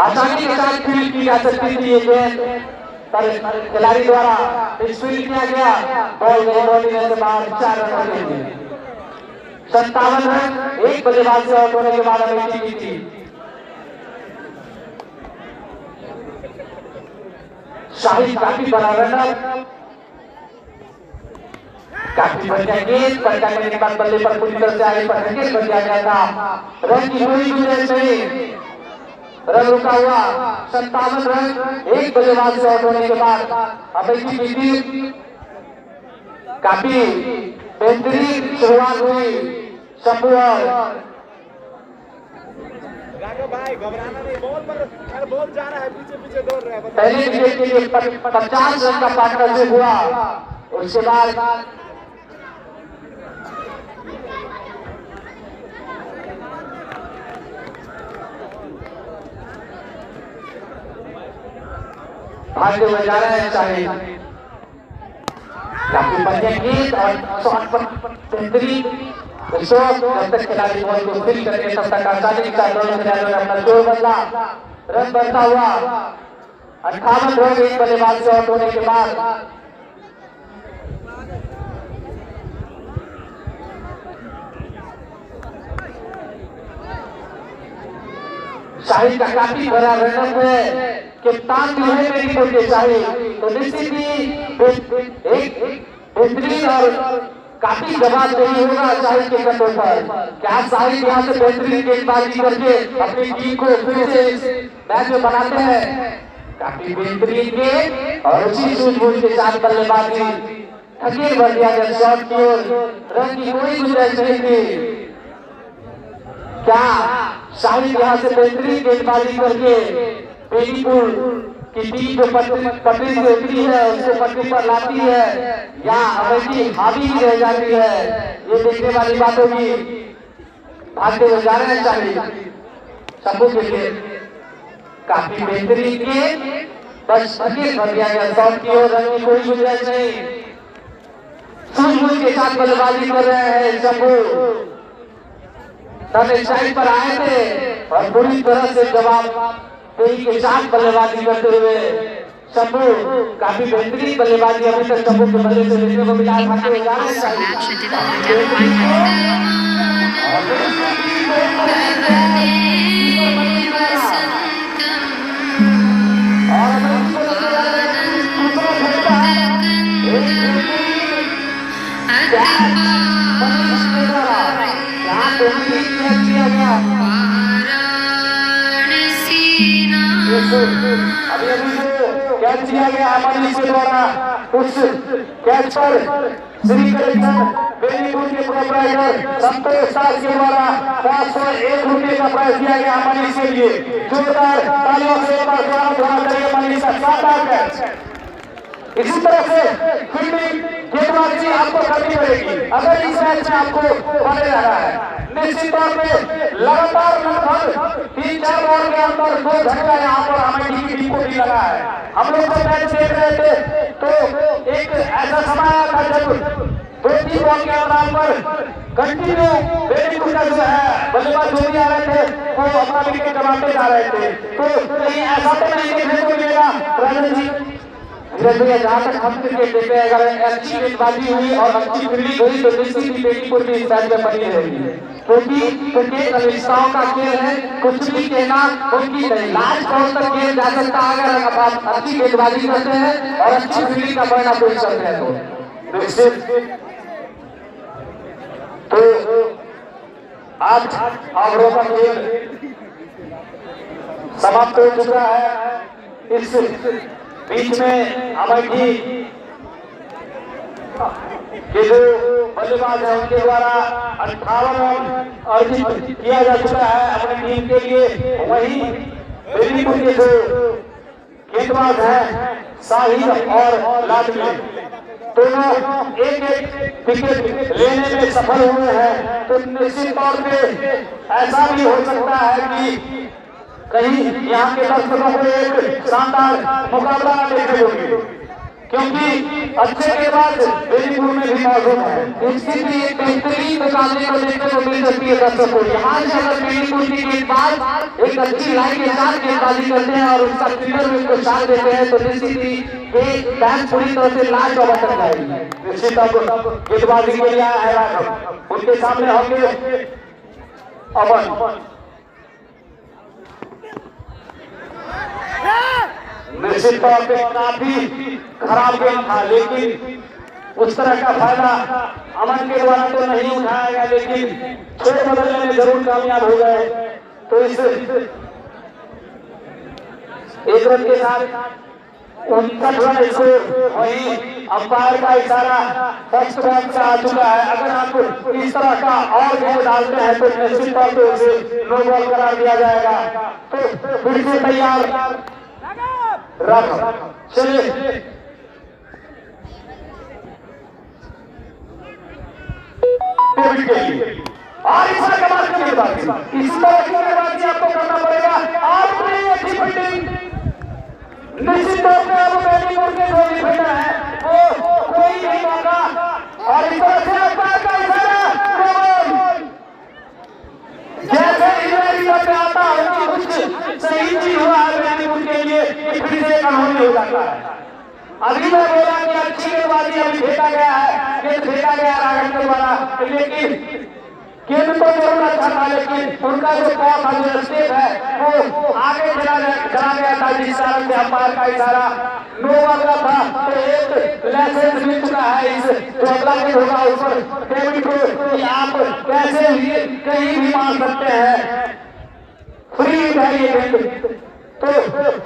आसानी के साथ फील्ड की जा सकती थी। ये गेंद पर खिलाड़ी द्वारा फील्ड किया गया, बॉल के बॉलिंग से बाहर 4 रनों के लिए 57 रन। एक बल्लेबाज से आउट होने के बाद अमेठी की थी। शाहिद काफी बड़ा रनर, काफी बढ़िया गेंद पर करने के बाद बल्ले पर पूरी तरह से आगे पर विकेट बन गया था। रन की कोई गुंजाइश नहीं, रन रुका हुआ 57 रन। एक बल्लेबाज से आउट होने के बाद अमेठी की टीम काफी बेहतरीन शुरुआत हुई। शंभू भाई घबराना नहीं, बॉल जा रहा है, पीछे पीछे दौड़ रहा है। पहले विकेट के लिए 50 रन का पार्टनरशिप हुआ। उसके बाद भागते हुए जा रहे हैं शाहिद, काफी बढ़िया गीत और शॉट पर बेहतरीन शॉट। जब तक खिलाड़ी बॉल को फिल करके तब तक आसानी के साथ दोनों खिलाड़ियों ने अपना जोर बदला, रन बढ़ता हुआ 58 रन एक बल्लेबाज से आउट होने के बाद शाहिद का काफी बड़ा रनअप है। कप्तान जो है मेरी कोई शाहिद, तो निश्चित ही एक बेहतरीन और काफी जवाबदेही होगा शाहिद के कंधों पर। क्या शाहिद यहाँ से बेहतरीन गेंदबाजी करके अपनी टीम को फिर से मैच में बनाते हैं? काफी बेहतरीन गेंद और उसी सूझबूझ के साथ बल्लेबाजी, धकेल भर दिया गया शॉट की ओर, रन की कोई गुंजाइश नहीं थी। क्या शाहिद यहाँ से बेहतरीन गेंदबाजी करके बेनीपुर की टीम जो पटरी से उतरी है उसको पटरी पर लाती है या अमेठी हावी रह जाती है, ये देखने वाली बात होगी। भागते हुए जा रहे हैं शाहिद शंभू के लिए, काफी बेहतरीन गेंद, बस धकेल भर दिया गया शॉट की ओर, रन की कोई गुंजाइश नहीं। सूझबूझ के साथ बल्लेबाजी कर रहे हैं शंभू, साइड पर आए थे और पूरी तरह से जवाब देने के साथ बल्लेबाजी करते हुए शंभू, काफी बेहतरीन बल्लेबाजी अभी तक शंभू के बल्ले से देखने को मिला। Incoming fast match identified अभी कैच किया गया हमारे से द्वारा, उस कैच पर श्री कलेक्टर बेनीपुर के प्रोपराइटर संतोष दास के द्वारा 501 रुपये का प्राइज दिया गया हमारे के लिए। जोरदार तालियों से एक बार स्वागत होना चाहिए हमारे का शानदार कैच। इसी तरह से फील्डिंग गेंदबाजी आपको करनी पड़ेगी अगर इस मैच में आपको बने रहना है। निश्चित तौर पे लगातार लगभग 3-4 ओवर के अंदर 2 झटका यहाँ पर हमें टीम को भी लगा है। हम लोग जब मैच देख रहे थे तो एक ऐसा समय आया था जब 2-3 बॉल के अंतराल पर कंटिन्यू बेनीपुर का जो है बल्लेबाज जो भी आ रहे थे वो अपना विकेट गंवाते जा रहे थे। तो कहीं ऐसा तो नहीं देखने को मिलेगा राजन जी, जहाँ तक हम क्रिकेट देखते हैं, अगर अच्छी गेंदबाजी हुई और अच्छी फील्डिंग हुई तो निश्चित ही बेनीपुर भी इस मैच में बनी रहेगी, क्योंकि क्रिकेट अनिश्चितताओं का खेल है। कुछ भी कहना उनकी नहीं, लास्ट बॉल तक खेल जा सकता है अगर आप अच्छी गेंदबाजी करते हैं और अच्छी फील्डिंग का परिणाम पेश करते हैं तो निश्चित। तो आज ओवरों का खेल समाप्त हो चुका है। इस बीच में अमेठी के जो बल्लेबाज है उनके द्वारा 58 रन अर्जित किया जा चुका है अपनी टीम के लिए। वहीं बेनीपुर के जो गेंदबाज हैं साहिल और लाडली दोनों एक विकेट लेने में सफल हुए हैं। तो निश्चित तौर पे ऐसा भी हो सकता है कि कहीं यहाँ के दर्शकों को एक शानदार मुकाबला देखने को मिले, क्योंकि अच्छे गेंदबाज बेनीपुर में भी मौजूद है। इसके लिए बेहतरीन मुकाबले को देखने को मिल सकती है दर्शकों को। यहाँ से अगर बेनीपुर की गेंदबाज एक अच्छी लाइन के साथ गेंदबाजी करते हैं और उसका फील्डर में उसको साथ देते हैं तो निश्चित ही मैच पूरी तरह से लास्ट ओवर तक जाएगी। निश्चित गेंदबाजी के लिए आया है राघव, उनके सामने होंगे अमन। निश्चित तौर पे काफी खराब गेम था, लेकिन उस तरह का फायदा अमन के द्वारा तो नहीं उठाया गया, लेकिन छोटे बदलने में जरूर कामयाब हो गए। तो इस 1 रन के साथ 59 रन स्कोर। वहीं अंपायर का इशारा फर्स्ट रन से आ चुका है। अगर आप इस तरह का और गेंद डालते हैं तो निश्चित तौर पे उसे नो बॉल करार दिया जाएगा। तो फिर से तैयार रख चलिए डेविड के लिए। और इस तरह कमाल की गेंदबाजी, इस तरह की गेंदबाजी आपको करना पड़ेगा। आपने अच्छी फील्डिंग निश्चित तौर पे अब बेनीपुर के जो डिफेंडर है वो कोई नहीं मौका। और इस तरह से अंपायर का इशारा, जैसे इंग्लैंड में आता है कि कुछ सही चीज हुआ है बेनीपुर के लिए, फिर से कहानी हो जाता है। अभी मैं बोला कि अच्छी गेंदबाजी अभी फेंका गया है, गेंद फेंका गया राघव के द्वारा, लेकिन गेंद तो जरूर अच्छा था, लेकिन उनका जो टॉस था, जो स्टेप है वो आगे चला गया था, जिस कारण से अंपायर का इशारा नो बॉल का था। तो एक लाइसेंस मिल चुका है इस जो अगला गेंद होगा उस पर डेविड को कि आप कैसे भी कहीं भी मार सकते हैं, फ्री है ये गेंद। तो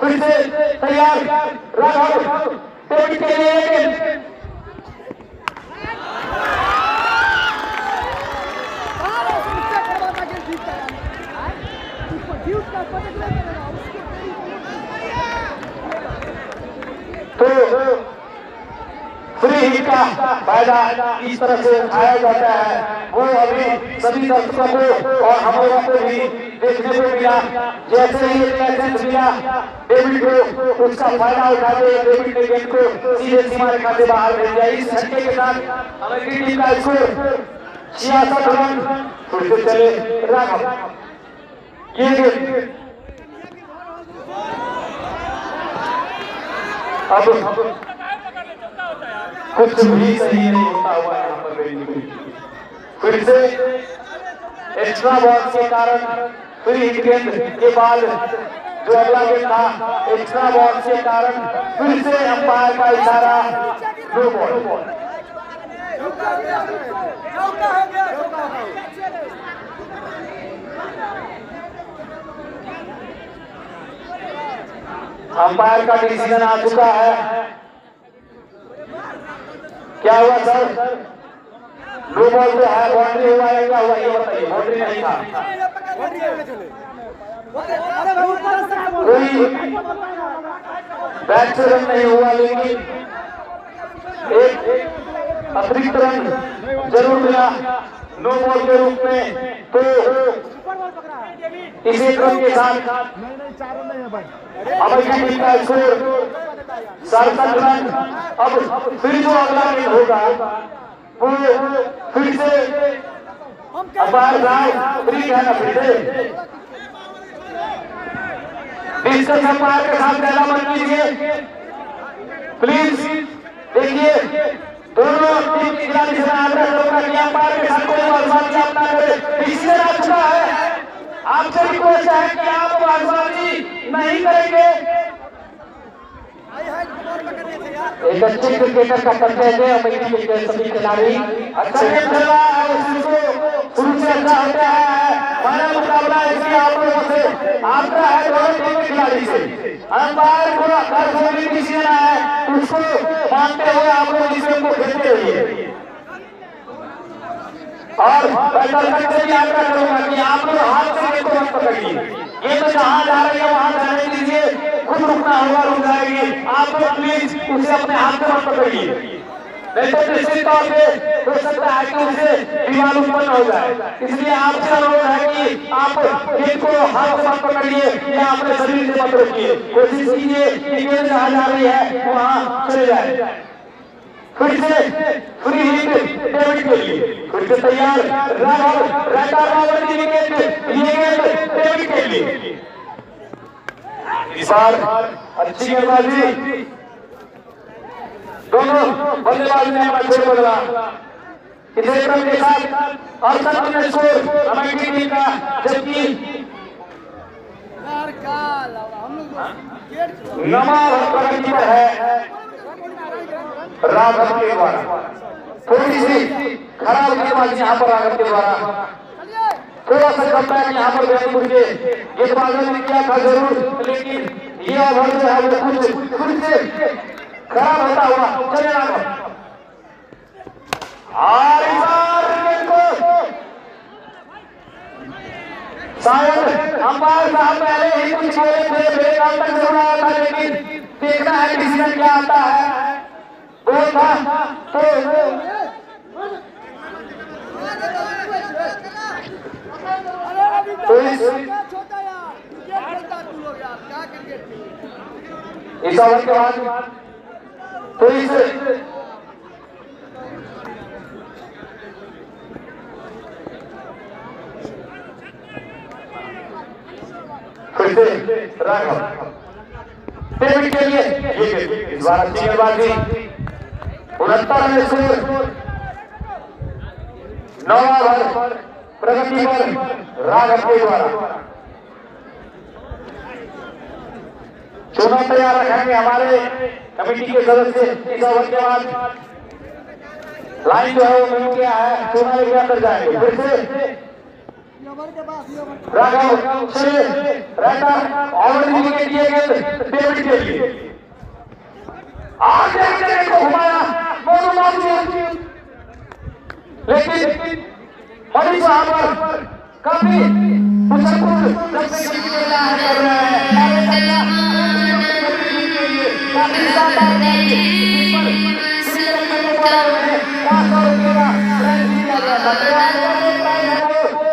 फिर से तैयार राघव डेविड के लिए तो फ्री हिट का फायदा इस तरह से उठाया जाता है, वो अभी सभी दर्शकों को और हम लोगों को भी देखने को मिला। जैसे ही लाइसेंस मिला डेविड को, उसका फायदा उठाते डेविड ने गेंद को सीधे सीमा रेखा से बाहर भेज दिया। इस झटके के साथ अमेरिकी टीम का स्कोर 66 रन। फिर से चले राघव, ये गेंद अब कुछ भी सही नहीं होता हुआ यहाँ पर। फिर से एक्स्ट्रा बॉल के कारण फ्री हिट गेंद के बाद जो अगला गेंद था एक्स्ट्रा बॉल के कारण फिर से अंपायर का इशारा नो बॉल। अंपायर का डिसीजन आ चुका है। क्या हुआ सर? नो बॉल जो है बाउंड्री हुआ है, क्या हुआ ये बताइए? बाउंड्री नहीं था, कोई बैक से रन नहीं हुआ, लेकिन एक अतिरिक्त रन जरूर मिला नो बॉल के रूप में। तो इसी क्रम के साथ अमेरिकी टीम का स्कोर 67 रन। अब फिर जो अगला गेंद होगा वो फिर से अंपायर साहब फ्री है ना, फिर से डिस्कस अंपायर के साथ पहला मत कीजिए प्लीज। देखिए दोनों टीम के खिलाड़ी से आग्रह करूंगा कि अंपायर के साथ कोई बदमाशी आप ना करें। डिसीजन आ चुका है, आपसे रिक्वेस्ट है कि आप बदमाशी नहीं करेंगे। एक अच्छे क्रिकेटर का परिचय है अमेरिकी के सभी खिलाड़ी। अच्छा गेम चल रहा है, उसको शुरू से अच्छा होता है। हमारा मुकाबला इसलिए आप लोगों से आपका है, दोनों टीम के खिलाड़ी से। अंपायर को हर जो भी डिसीजन है उसको मानते हुए आप लोग इस गेम को खेलते रहिए। और मैं दर्शक से भी आग्रह करूंगा कि आप लोग हाथ से गेंद को मत पकड़िए। गेंद जहां जा रही है वहां जाने दीजिए, खुद रुकना होगा, रुक जाएगी। आप लोग प्लीज उसे अपने हाथ से मत पकड़िए, नहीं तो निश्चित तौर पे हो सकता है कि उसे विवाद उत्पन्न हो जाए। इसलिए आपसे अनुरोध है कि आप गेंद को हाथ से मत पकड़िए या अपने शरीर से मत रोकिए। कोशिश कीजिए कि गेंद जहां जा रही है वहां चले जाए। फिर से फ्री हिट डेविड के लिए, फिर से तैयार राघव राघव की विकेट, ये गेंद डेविड के लिए। इस बार अच्छी गेंदबाजी, दोनों बल्लेबाज ने अपना छोर बदला। इसी क्रम के साथ 68 रन स्कोर अमेरिकी टीम का, जबकि नमा प्रगति पर है राघव के द्वारा। थोड़ी सी खराब गेंदबाजी यहाँ पर राघव के द्वारा, थोड़ा सा कम बैक यहाँ पर बेनीपुर के गेंदबाजों ने किया था जरूर, लेकिन ये ओवर जो है वो कुछ फिर से खराब होता हुआ चले राघव। और इस बार शायद अंपायर साहब पहले ही कुछ बोले थे, ब्रेक आउट तक जरूर आया था, लेकिन देखना है डिसीजन क्या आता है। गोल था तो तो इस ओवर के बाद तो इस फिर से राघव डेविड के लिए इस बार अच्छी गेंदबाजी 69 रन स्कोर 9 ओवर प्रगति पर राघव के द्वारा चुनाव तैयार रखेंगे हमारे कमेटी के सदस्य। इस ओवर के बाद लाइन जो है वो मिल गया है, चुनाव के अंदर जाएंगे। फिर से राघव से रहकर ऑलरेडी विकेट दिए गए डेविड के लिए आगे को घुमाया लेकिन मणि साहब पर काफी मुश्किल कर रहे हैं।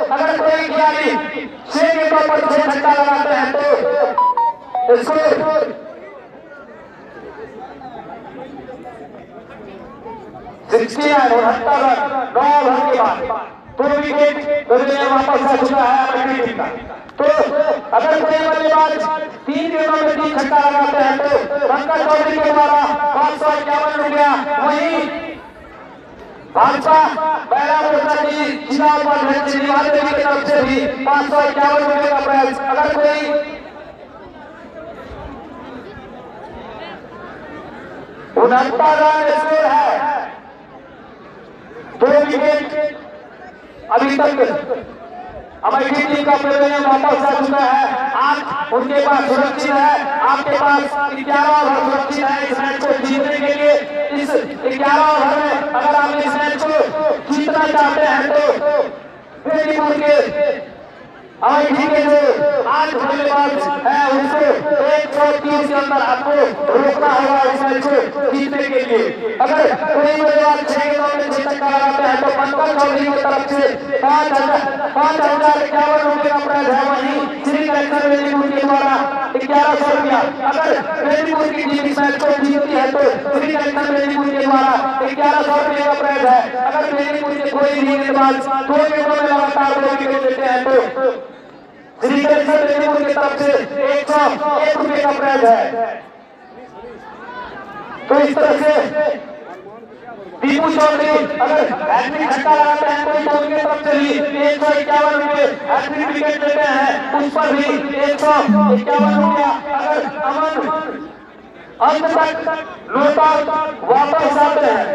अगर कोई खिलाड़ी 6 गेंदों पर 6 छक्का लगाते हैं तो इसको 69 रन 9 ओवर के बाद 2 विकेट वापस आ चुका है हमारी टीम का। तो अगर कोई बल्लेबाज 3 गेंदों में 3 छक्का लगाते हैं तो पंकज चौधरी के द्वारा 551 रुपया, वहीं भाजपा पहला मोर्चा की चुनाव पर की तरफ से भी 551 रुपये का प्राइज। अगर कोई उनहत्तर रन स्कोर है, 2 विकेट अभी तक हमारी टीम का पेवेलियन वापस आ चुका है। आप उनके पास सुरक्षित है, आपके पास 11 ओवर सुरक्षित है इस मैच को जीतने के लिए। इस 11 ओवर में अगर आप इस मैच को जीतना चाहते हैं तो बेनीपुर के हमारी टीम के जो 8 बल्लेबाज है उनको 130 के अंदर आपको रोकना होगा इस मैच को जीतने के लिए। अगर कोई बल्लेबाज 6 गेंदों में 6 छक्का लगाते हैं तो पंकज चौधरी की तरफ से 5,051 रुपये का प्राइज है। वहीं श्री कलेक्टर बेनीपुर के द्वारा 1100 रुपया। अगर बेनीपुर की टीम इस मैच को जीतती है तो श्री कलेक्टर बेनीपुर के द्वारा 1100 रुपये का प्राइज है। अगर बेनीपुर के कोई भी गेंदबाज 2 गेंदों में लगातार 2 विकेट लेते हैं तो श्री कलेक्टर बेनीपुर की तरफ से 101 रुपये का प्राइज है। तो इस तरह से दीपू चौधरी अगर हैट्रिक छक्का लगाते हैं तो उनकी तरफ से भी 151 रुपये, हैट्रिक विकेट लेते हैं उस पर भी 151 रुपया। अगर अमन अंत तक लौटा वापस आते हैं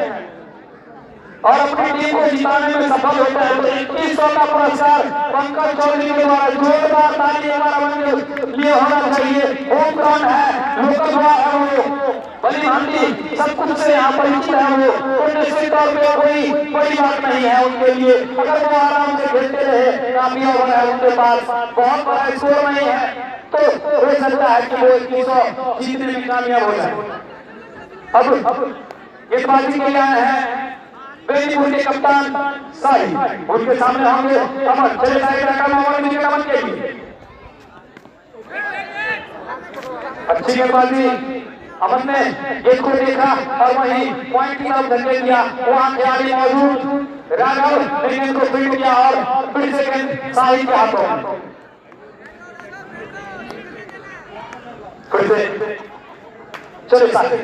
और अपनी टीम को जिताने में सफल होता है तो 2100 का पुरस्कार पंकज चौधरी के द्वारा जोरदार ताली हमारा बन लिए होना चाहिए। होम ग्राउंड है, लोकल हुआ है, वो बड़ी भांति सब कुछ से यहाँ परिचित है वो, तो निश्चित तौर पे कोई बड़ी बात नहीं है उनके लिए। अगर वो आराम से खेलते रहे, काफी ओवर है उनके पास, बहुत बड़ा स्कोर नहीं है तो हो सकता है कि वो 2100 जीतने में कामयाब हो जाए। अब गेंदबाजी के लिए आए हैं बेनीपुर के कप्तान साहिब, उनके सामने होंगे अमन। चले साहिब अमन के लिए अच्छी गेंदबाजी। अमन ने गेंद को देखा और वहीं पॉइंट की तरफ धकेल दिया, वहां खिलाड़ी मौजूद राघव ने गेंद को फील्ड किया और फिर से गेंद साहिब के हाथों। फिर से चले साहिब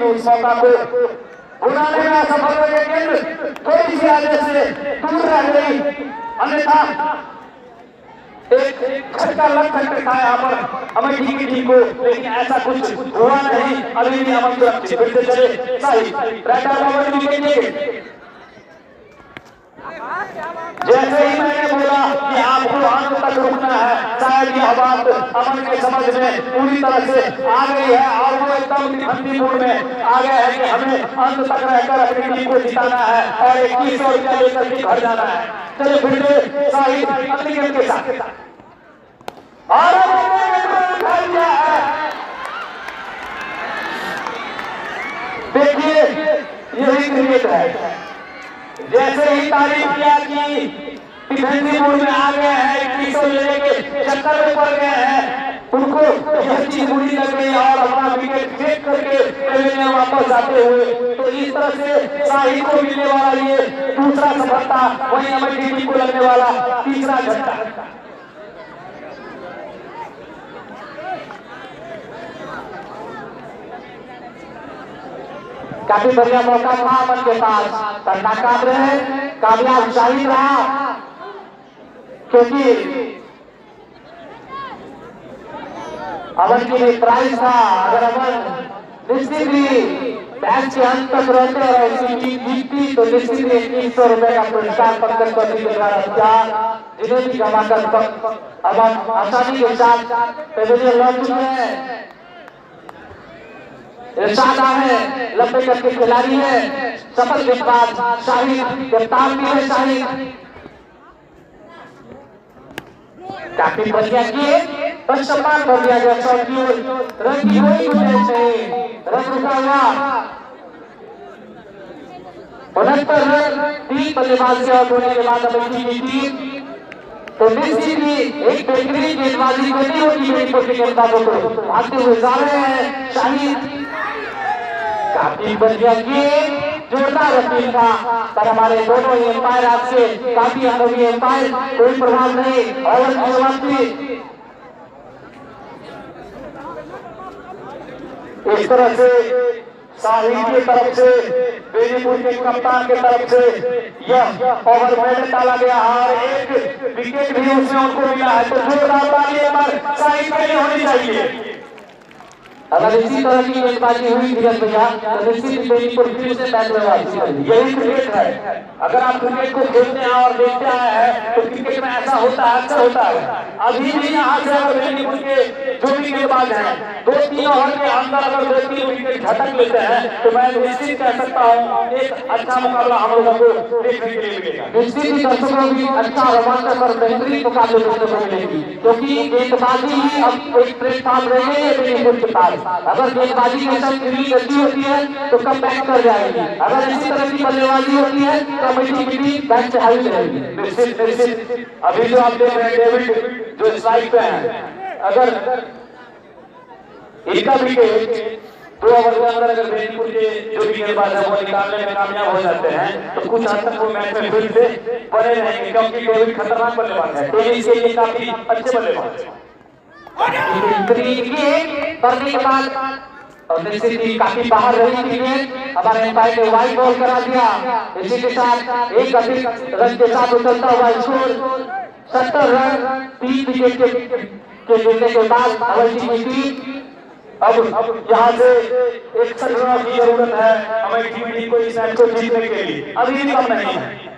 उस मौका को बुलाने में असफल हो गए। गेंद थोड़ी सी आगे से दूर रह गई, अन्यथा एक छक्का लग सकता था यहाँ पर हमारी टीम की टीम को, लेकिन ऐसा कुछ हुआ नहीं। अभी भी हम सुरक्षित फिर से चले साहिब जैसे ही मैंने बोला कि आपको अंत तक रुकना है, शायद यह बात अमन के समझ में पूरी तरह से आ गई है और वो एकदम ठंडी मूड में आ गया है कि हमें अंत तक रहकर अपनी टीम को जिताना है और 2100 रुपया लेकर के घर जाना है। चलिए फिर से साहिब अगली गेंद के साथ और देखिए यही क्रिकेट विकेट है। जैसे ही तारीफ किया कि डिफेंसिव में आ गए हैं, 21 लेने के चक्कर में पड़ गए हैं, उनको यह चीज बुरी लग गई और अपना विकेट फेंक करके पवेलियन वापस जाते हुए, तो इस तरह से शाहिद को मिलने वाला ये दूसरा सफलता, वहीं अमेठी टीम को लगने वाला तीसरा झटका। काफी बढ़िया मौका था अमन के पास, पर नाकाम रहे। कामयाब शाहिद रहा, क्योंकि अमन के लिए प्राइज था। अगर अमन निश्चित ही मैच के अंत तक रहते और ऐसी टीम जीतती तो निश्चित ही 2100 रुपए का पुरस्कार पंकज चौधरी के द्वारा दिया, जिन्हें भी गवाकर अमन आसानी के साथ पेवेलियन लौट चुके हैं। इरशाद है लंबे कद के खिलाड़ी है, सफल गेंदबाज शाहिद, कप्तान भी है शाहिद। काफी बढ़िया किए, बस सम्मान कर दिया गया। रन की कोई गुंजाइश नहीं, रन रुका हुआ। 69 रन 3 बल्लेबाज के आउट होने के बाद अमेठी की टीम तो निश्चित ही एक बेहतरीन गेंदबाजी करनी होगी बेनीपुर के गेंदबाजों को। भागते हुए जा रहे हैं शाहिद, काफी बढ़िया गेम, जोरदार अपील था, पर हमारे दोनों ही एम्पायर आपसे काफी अनुभवी एम्पायर, कोई प्रभाव नहीं। और इस तरह से शाहिद की तरफ से, बेनीपुर के कप्तान की तरफ से यह ओवर मैच डाला गया और एक विकेट भी उसमें उनको मिला है। तो जोरदार तालियां पर शाहिद के लिए होनी चाहिए। अगर इसी तरह की गेंदबाजी हुई धीरज भैया तो निश्चित बेनीपुर फिर से मैच में वापसी करेगी। यही क्रिकेट है। अगर आप क्रिकेट को खेलते हैं और देखते आए हैं तो क्रिकेट में ऐसा होता है, अक्सर होता है। अभी भी यहाँ से अगर बेनीपुर के जो भी गेंदबाज हैं 2-3 ओवर के अंदर अगर 2-3 विकेट झटक लेते हैं तो मैं निश्चित कह सकता हूँ एक अच्छा मुकाबला हम लोगों को देखने के लिए मिलेगा। निश्चित ही दर्शकों भी अच्छा रोमांचक और बेहतरीन मुकाबले देखने को मिलेगी, क्योंकि गेंदबाजी ही अब एक प्लेटफॉर्म रह गई है बेनीपुर के पास। अगर गेंदबाजी के साथ फील्डिंग अच्छी होती है तो कम बैक कर जाएगी, अगर इसी तरह की बल्लेबाजी होती है तो अमेठी की टीम बैक से हावी रहेगी। निश्चित अभी जो आप देख रहे हैं डेविड जो स्ट्राइक पे हैं, अगर इनका विकेट 2 ओवर के अंदर अगर बेनीपुर के जो भी गेंदबाज है वो निकालने में कामयाब हो जाते हैं तो कुछ हद तक वो मैच में फिर से बने रहेंगे, क्योंकि डेविड खतरनाक बल्लेबाज है, टेनिस के लिए काफी अच्छे बल्लेबाज है। करने के बाद और निश्चित ही काफी बाहर रही थी, हमारे एम्पायर ने वाइड बॉल करा दिया। इसी के साथ एक अधिक रन के साथ उछलता हुआ स्कोर 70 रन 3 विकेट के लेने के बाद अमेठी की टीम अब यहाँ से 61 रन की जरूरत है अमेठी टीम को इस मैच को जीतने के लिए, अभी भी कम नहीं है।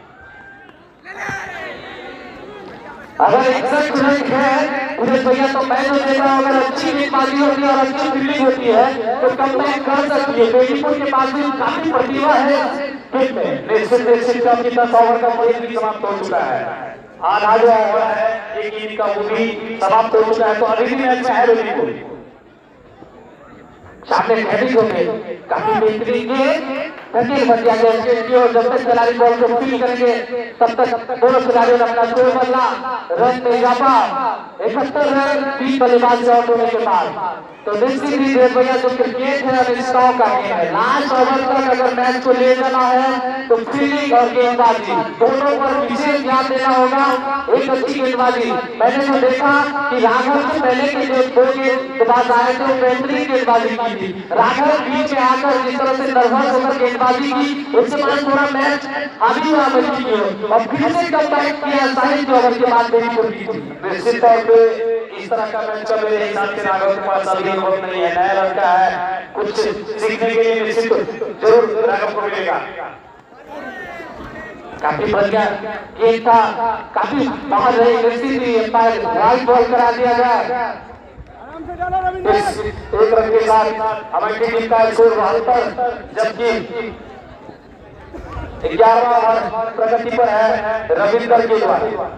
अगर 61 रन है उधर भैया तो मैं तो देख रहा हूँ, अगर अच्छी गेंदबाजी होती है और अच्छी फील्डिंग होती है तो कम बैक कर सकती है। बेनीपुर के पास भी काफी प्रतिभा है। निश्चित का 10 ओवर का खेल भी समाप्त हो चुका है, आधा जो ओवर है एक इनिंग का वो भी समाप्त हो चुका है, तो अभी भी मैच में है बेनीपुर। सामने हेडिंग होंगे, काफी बेहतरीन गेंद बन दिया गया और जब तक खिलाड़ी बॉल को फील करेंगे तब तक दोनों खिलाड़ियों ने अपना स्कोर बदला। रन में इजाफा 71 रन 3 बल्लेबाज आउट होने के बाद। तो निश्चित ही देव भैया जो क्रिकेट है अनिश्चितताओं का गेम है। लास्ट ओवर तक अगर मैच को ले जाना है तो फील्डिंग और गेंदबाजी दोनों पर विशेष ध्यान देना होगा। एक अच्छी गेंदबाजी मैंने तो देखा कि राघव से पहले के जो 2 गेंदबाज आए थे वो बेहतरीन गेंदबाजी की थी। राघव बीच में आकर जिस तरह से नर्वस होकर गेंदबाजी की, उसके बाद थोड़ा मैच हावी हुआ अमेठी की और फिर से कम बैक किया 4.5 ओवर के बाद बेनीपुर की टीम। निश्चित तौर पे इस तरह का मैच का मेरे हिसाब से राघव के पास अभी अनुभव नहीं है, नया लड़का है, कुछ सीखने के लिए निश्चित जरूर राघव को मिलेगा। काफी बढ़िया गेंद था, काफी बाहर रही, निश्चित ही एम्पायर वाइड बॉल करा दिया गया। इस 1 रन के साथ अमेठी टीम का स्कोर 72, जबकि 11वां ओवर प्रगति पर है रविंदर के द्वारा।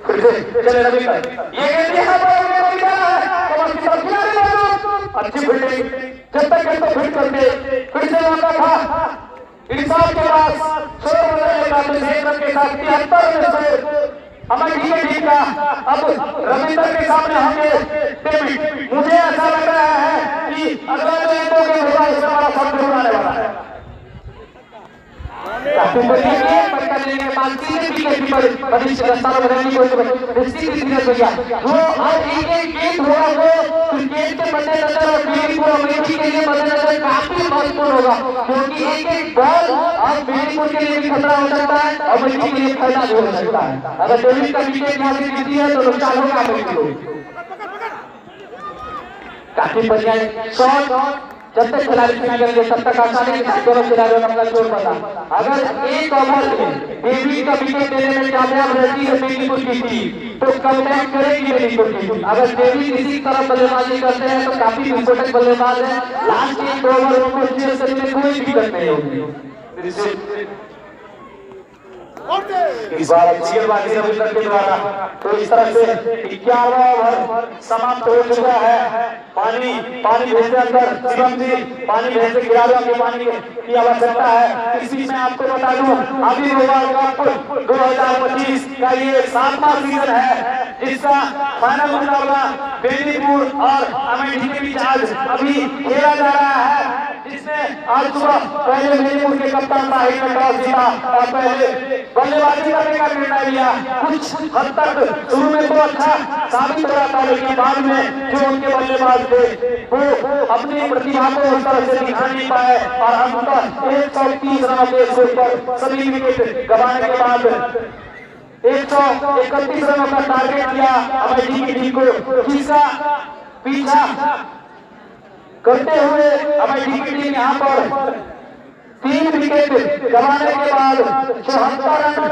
चले रविंदर, ये गेंद यहाँ पर अच्छी फील्डिंग, जब तक फील्ड करके फिर से मौका था इंसाफ के पास शोर बदलने का तो एक रन के साथ 73 में से हमारी टीम का अब रविंद्र के सामने हमें डेविड। मुझे ऐसा लग रहा है कि अगला जो एक दो गेम होगा उसमें हमारा सब जरूर आने वाला है। काफी बढ़िया गेम पटका देने के बाद तीसरे विकेट कीपर वरिष्ठ दस्ताना बनाने को रिसीव सीरियस हो गया। जो आज एक गेम हुआ वो क्रिकेट के मद्देनजर और बेनीपुर अमेठी के लिए मद्देनजर काफी महत्वपूर्ण होगा, क्योंकि एक बॉल आज बेनीपुर के लिए भी खतरा हो सकता है और अमेठी के लिए फायदा भी हो सकता है। अगर डेविड का विकेट यहाँ से गिरती है तो नुकसान होगा अमेठी को। काफी बढ़िया शॉट, जब तक खिलाड़ी करेंगे तब तक आसानी के साथ दोनों खिलाड़ियों ने अपना जोर बना। अगर एक ओवर में डेविड का विकेट देने में कामयाब रहती है बेनीपुर की टीम तो कमबैक करेगी बेनीपुर की टीम। अगर डेविड इसी तरह बल्लेबाजी करते हैं तो काफी विस्फोटक बल्लेबाज है, लास्ट एक ओवर उनको चेस में कोई दिक्कत नहीं होगी। इस बार अच्छी गेंदबाजी रविंद्र के द्वारा, तो इस तरह से 11वां ओवर समाप्त हो चुका है। पानी भेजने अंदर शिवम जी, पानी भेजने खिलाड़ियों के पानी की आवश्यकता है। इस बीच में आपको बता दूं अभी वर्ल्ड कप 2025 का ये 7वां सीजन है, जिसका फाइनल मुकाबला बेनीपुर और अमेठी के बीच आज अभी खेला जा रहा है, जिसमें आज सुबह पहले बेनीपुर के कप्तान साहिब ने टॉस जीता और पहले बल्लेबाजी करने का निर्णय लिया। कुछ हद तक शुरू में तो अच्छा साबित हो रहा था, लेकिन बाद में जो उनके बल्लेबाज थे वो अपनी प्रतिभा को उस तरह से दिखा नहीं पाए और अंततः 130 रनों के स्कोर पर सभी विकेट गंवाने के बाद 131 रनों का टारगेट किया अमेठी की टीम को, जिसका पीछा करते हुए अमेठी की टीम यहाँ पर 3 विकेट गंवाने के बाद 74 रन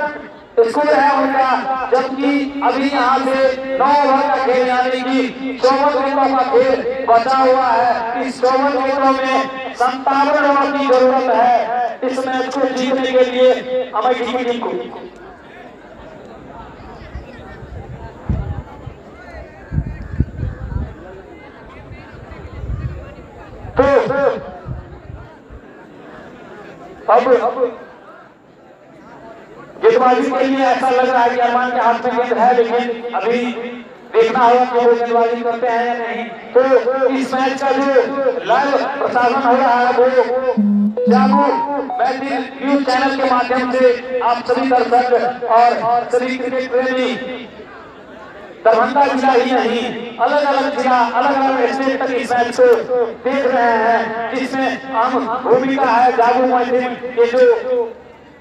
स्कोर है उनका, जबकि अभी यहाँ से 9 ओवर का खेल यानी कि 54 गेंदों का खेल बचा हुआ है। इस 54 गेंदों में 57 रनों की जरूरत है इस मैच को जीतने के लिए अमेठी की टीम को। तो अब गेंदबाजी के लिए ऐसा लग रहा है कि अरमान के हाथ में गेंद है, लेकिन अभी देखना होगा कि वो गेंदबाजी करते हैं या नहीं। तो इस मैच का जो लाइव प्रसारण हो रहा है वो जागो मैच न्यूज चैनल के माध्यम से आप सभी दर्शक और सभी क्रिकेट प्रेमी दरभंगा जिला ही नहीं अलग अलग जिला अलग अलग स्टेट तक इस मैच को देख रहे हैं, जिसमें अहम भूमिका है जागो मैच के जो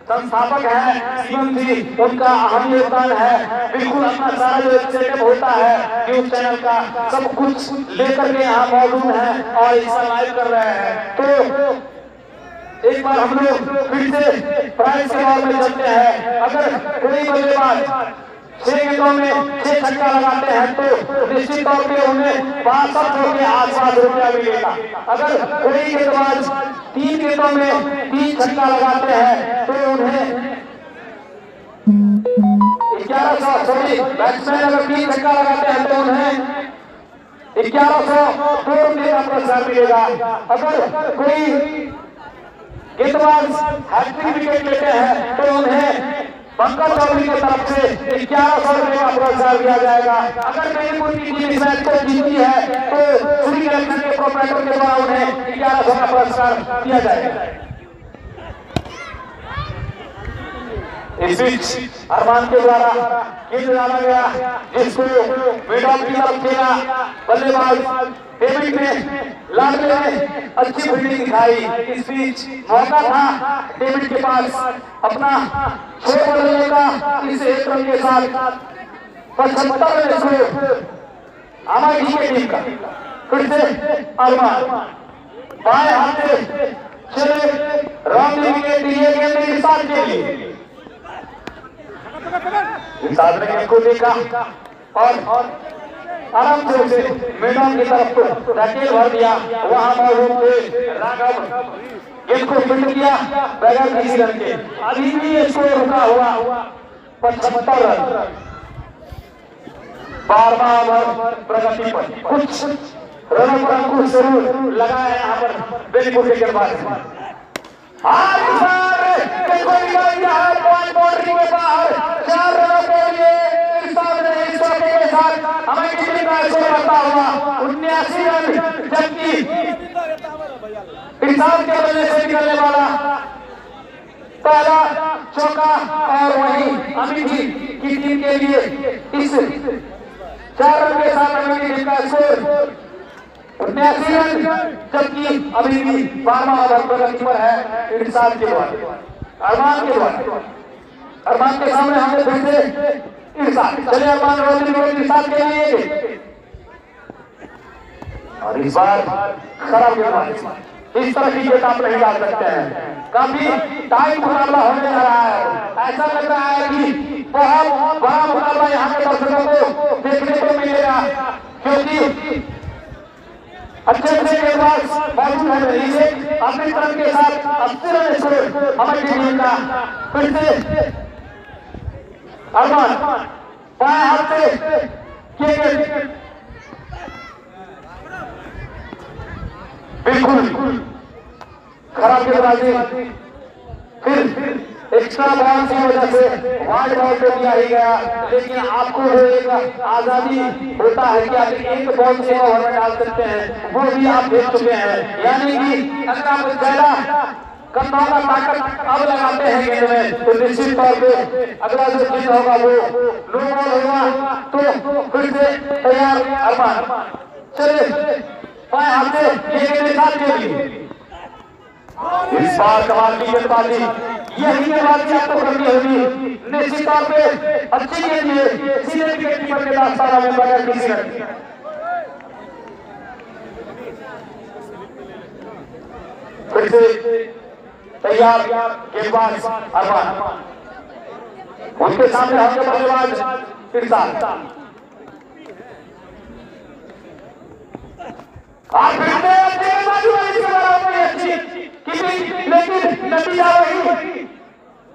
संस्थापक है शिवम जी, उनका अहम योगदान है। बिल्कुल अपना सारा जो सेटअप होता है न्यूज चैनल का सब कुछ लेकर के यहाँ मौजूद है और इसे लाइव कर रहे हैं। तो एक बार हम लोग फिर से प्राइज के बारे में चलते हैं। अगर कोई बल्लेबाज 6 गेंदों में 6 छक्का लगाते हैं तो निश्चित तौर पे उन्हें 62 के आसपास रुपया मिलेगा। अगर कोई गेंदबाज 3 गेंदों में 3 छक्का लगाते हैं तो उन्हें 1100 बैट्समैन अगर 3 छक्का लगाते हैं तो उन्हें 1102 रुपये का पुरस्कार मिलेगा। अगर कोई गेंदबाज हैट्रिक विकेट लेते हैं तो उन्हें पंकज चौधरी की तरफ से 1100 रुपये का पुरस्कार दिया जाएगा। अगर बेनीपुर की टीम इस मैच को जीतती है तो श्री कलेक्शन के प्रोपराइटर के द्वारा उन्हें 1100 का पुरस्कार दिया जाएगा। इस बीच अरमान के द्वारा गेंद डाला गया, जिसको मिड ऑफ की तरफ खेला बल्लेबाज डेविड ने लाडले ने अच्छी फील्डिंग दिखाई। इस बीच मौका था डेविड के पास अपना शॉट बदलने का, इस 1 रन के साथ 75 रन स्कोर अमेठी की टीम का। फिर से अरमान बाएं हाथ से चले रन विकेट दिए गेंद निशान के लिए ने गेंद को देखा और आराम से उसे मैदान की तरफ रकेल भर दिया। वहां मौजूद थे राघव, गेंद को फील्ड किया बगैर किसी रन के। अभी भी ये स्कोर रुका हुआ 75 रन। 12वां ओवर प्रगति पर कुछ रनों पर अंकुश जरूर लगाया यहाँ पर बेनीपुर के गेंदबाज। विकेट को निकाल दिया है पॉइंट बाउंड्री के बाहर। 4 रनों के लिए इरशाद ने इस मौके के साथ हमें टीम का स्कोर बनता हुआ 79 रन, जबकि इरशाद के बल्ले से निकलने वाला पहला चौका और वहीं अमिठी की टीम के लिए इस 4 रन के साथ अमिठी टीम का स्कोर 79 रन, जबकि अभी भी 12वां ओवर पर है इरशाद के द्वारा, अरमान के द्वारा। अरमान के सामने हमने फिर से इरशाद, चले अरमान रोटी इरशाद के लिए, और इस बार खराब गेंदबाजी, इस तरह की गेंद आप नहीं डाल सकते हैं। काफी टाइट मुकाबला होने जा रहा है, ऐसा लग रहा है कि बहुत बड़ा मुकाबला यहाँ के दर्शकों को देखने को मिलेगा, क्योंकि अच्छे गेंदबाज मौजूद है। इसे अपनी तरफ के साथ 80 रन स्कोर हमारी टीम का। फिर से अरमान बाएं हाथ से किए गए, बिल्कुल खराब गेंदबाजी, फिर एक्स्ट्रा बॉल की वजह से वाइड बॉल पे दिया ही गया। लेकिन आपको जो एक आजादी होता है कि आप एक बॉल से ओवर में डाल सकते हैं, वो भी आप देख चुके हैं। यानी कि अगर आप ज्यादा कंधों का ताकत अब लगाते हैं गेंद में, तो निश्चित तौर पे अगला जो गेंद होगा वो लो बॉल होगा। तो फिर से तैयार अरमान, चलिए बाएं हाथ से ये गेंद साथ के लिए, इस बार कमाल की गेंदबाजी, यही गेंदबाजी आपको करनी होगी। निश्चित तौर पे अच्छी गेंद है, सीधे विकेट कीपर के दास्ताना में बगैर किसी रन। फिर से तैयार गेंदबाज अरमान, उनके सामने हमने बल्लेबाज इरशाद, लेकिन नतीजा वही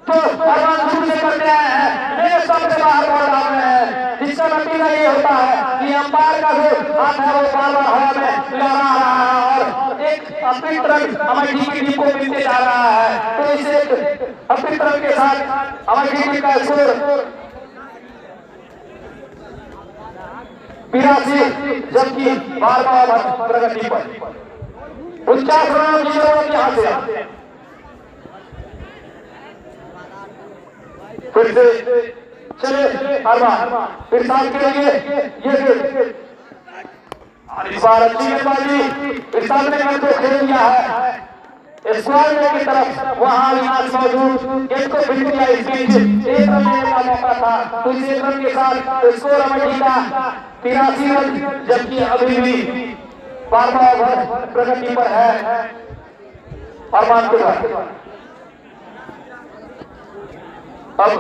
तो अरमान शुरू से करते आए हैं, मेरे सबसे बाहर बॉल डाल रहे हैं, जिसका नतीजा ये होता है कि अंपायर का जो हाथ है वो बार बार हवा में लहरा रहा है और एक अपनी तरफ हमारी टीम को मिलते जा रहा है। तो इसे अपनी तरफ के साथ हमारी टीम का स्कोर 82, जबकि 12वां ओवर प्रगति पर 49 रनों की जरूरत यहाँ से। फिर से चले अरमान इरशाद के लिए ये, और इस बार अच्छी गेंदबाजी इरशाद ने गेंद को खेल दिया है स्क्वायर में की तरफ, वहां विनाश मौजूद, गेंद को फिट किया। इस बीच एक रन लेने का मौका था, तो इस एक रन के साथ स्कोर अमेठी का 83 रन, जबकि अभी भी 12वां ओवर प्रगति पर है अरमान के द्वारा। अब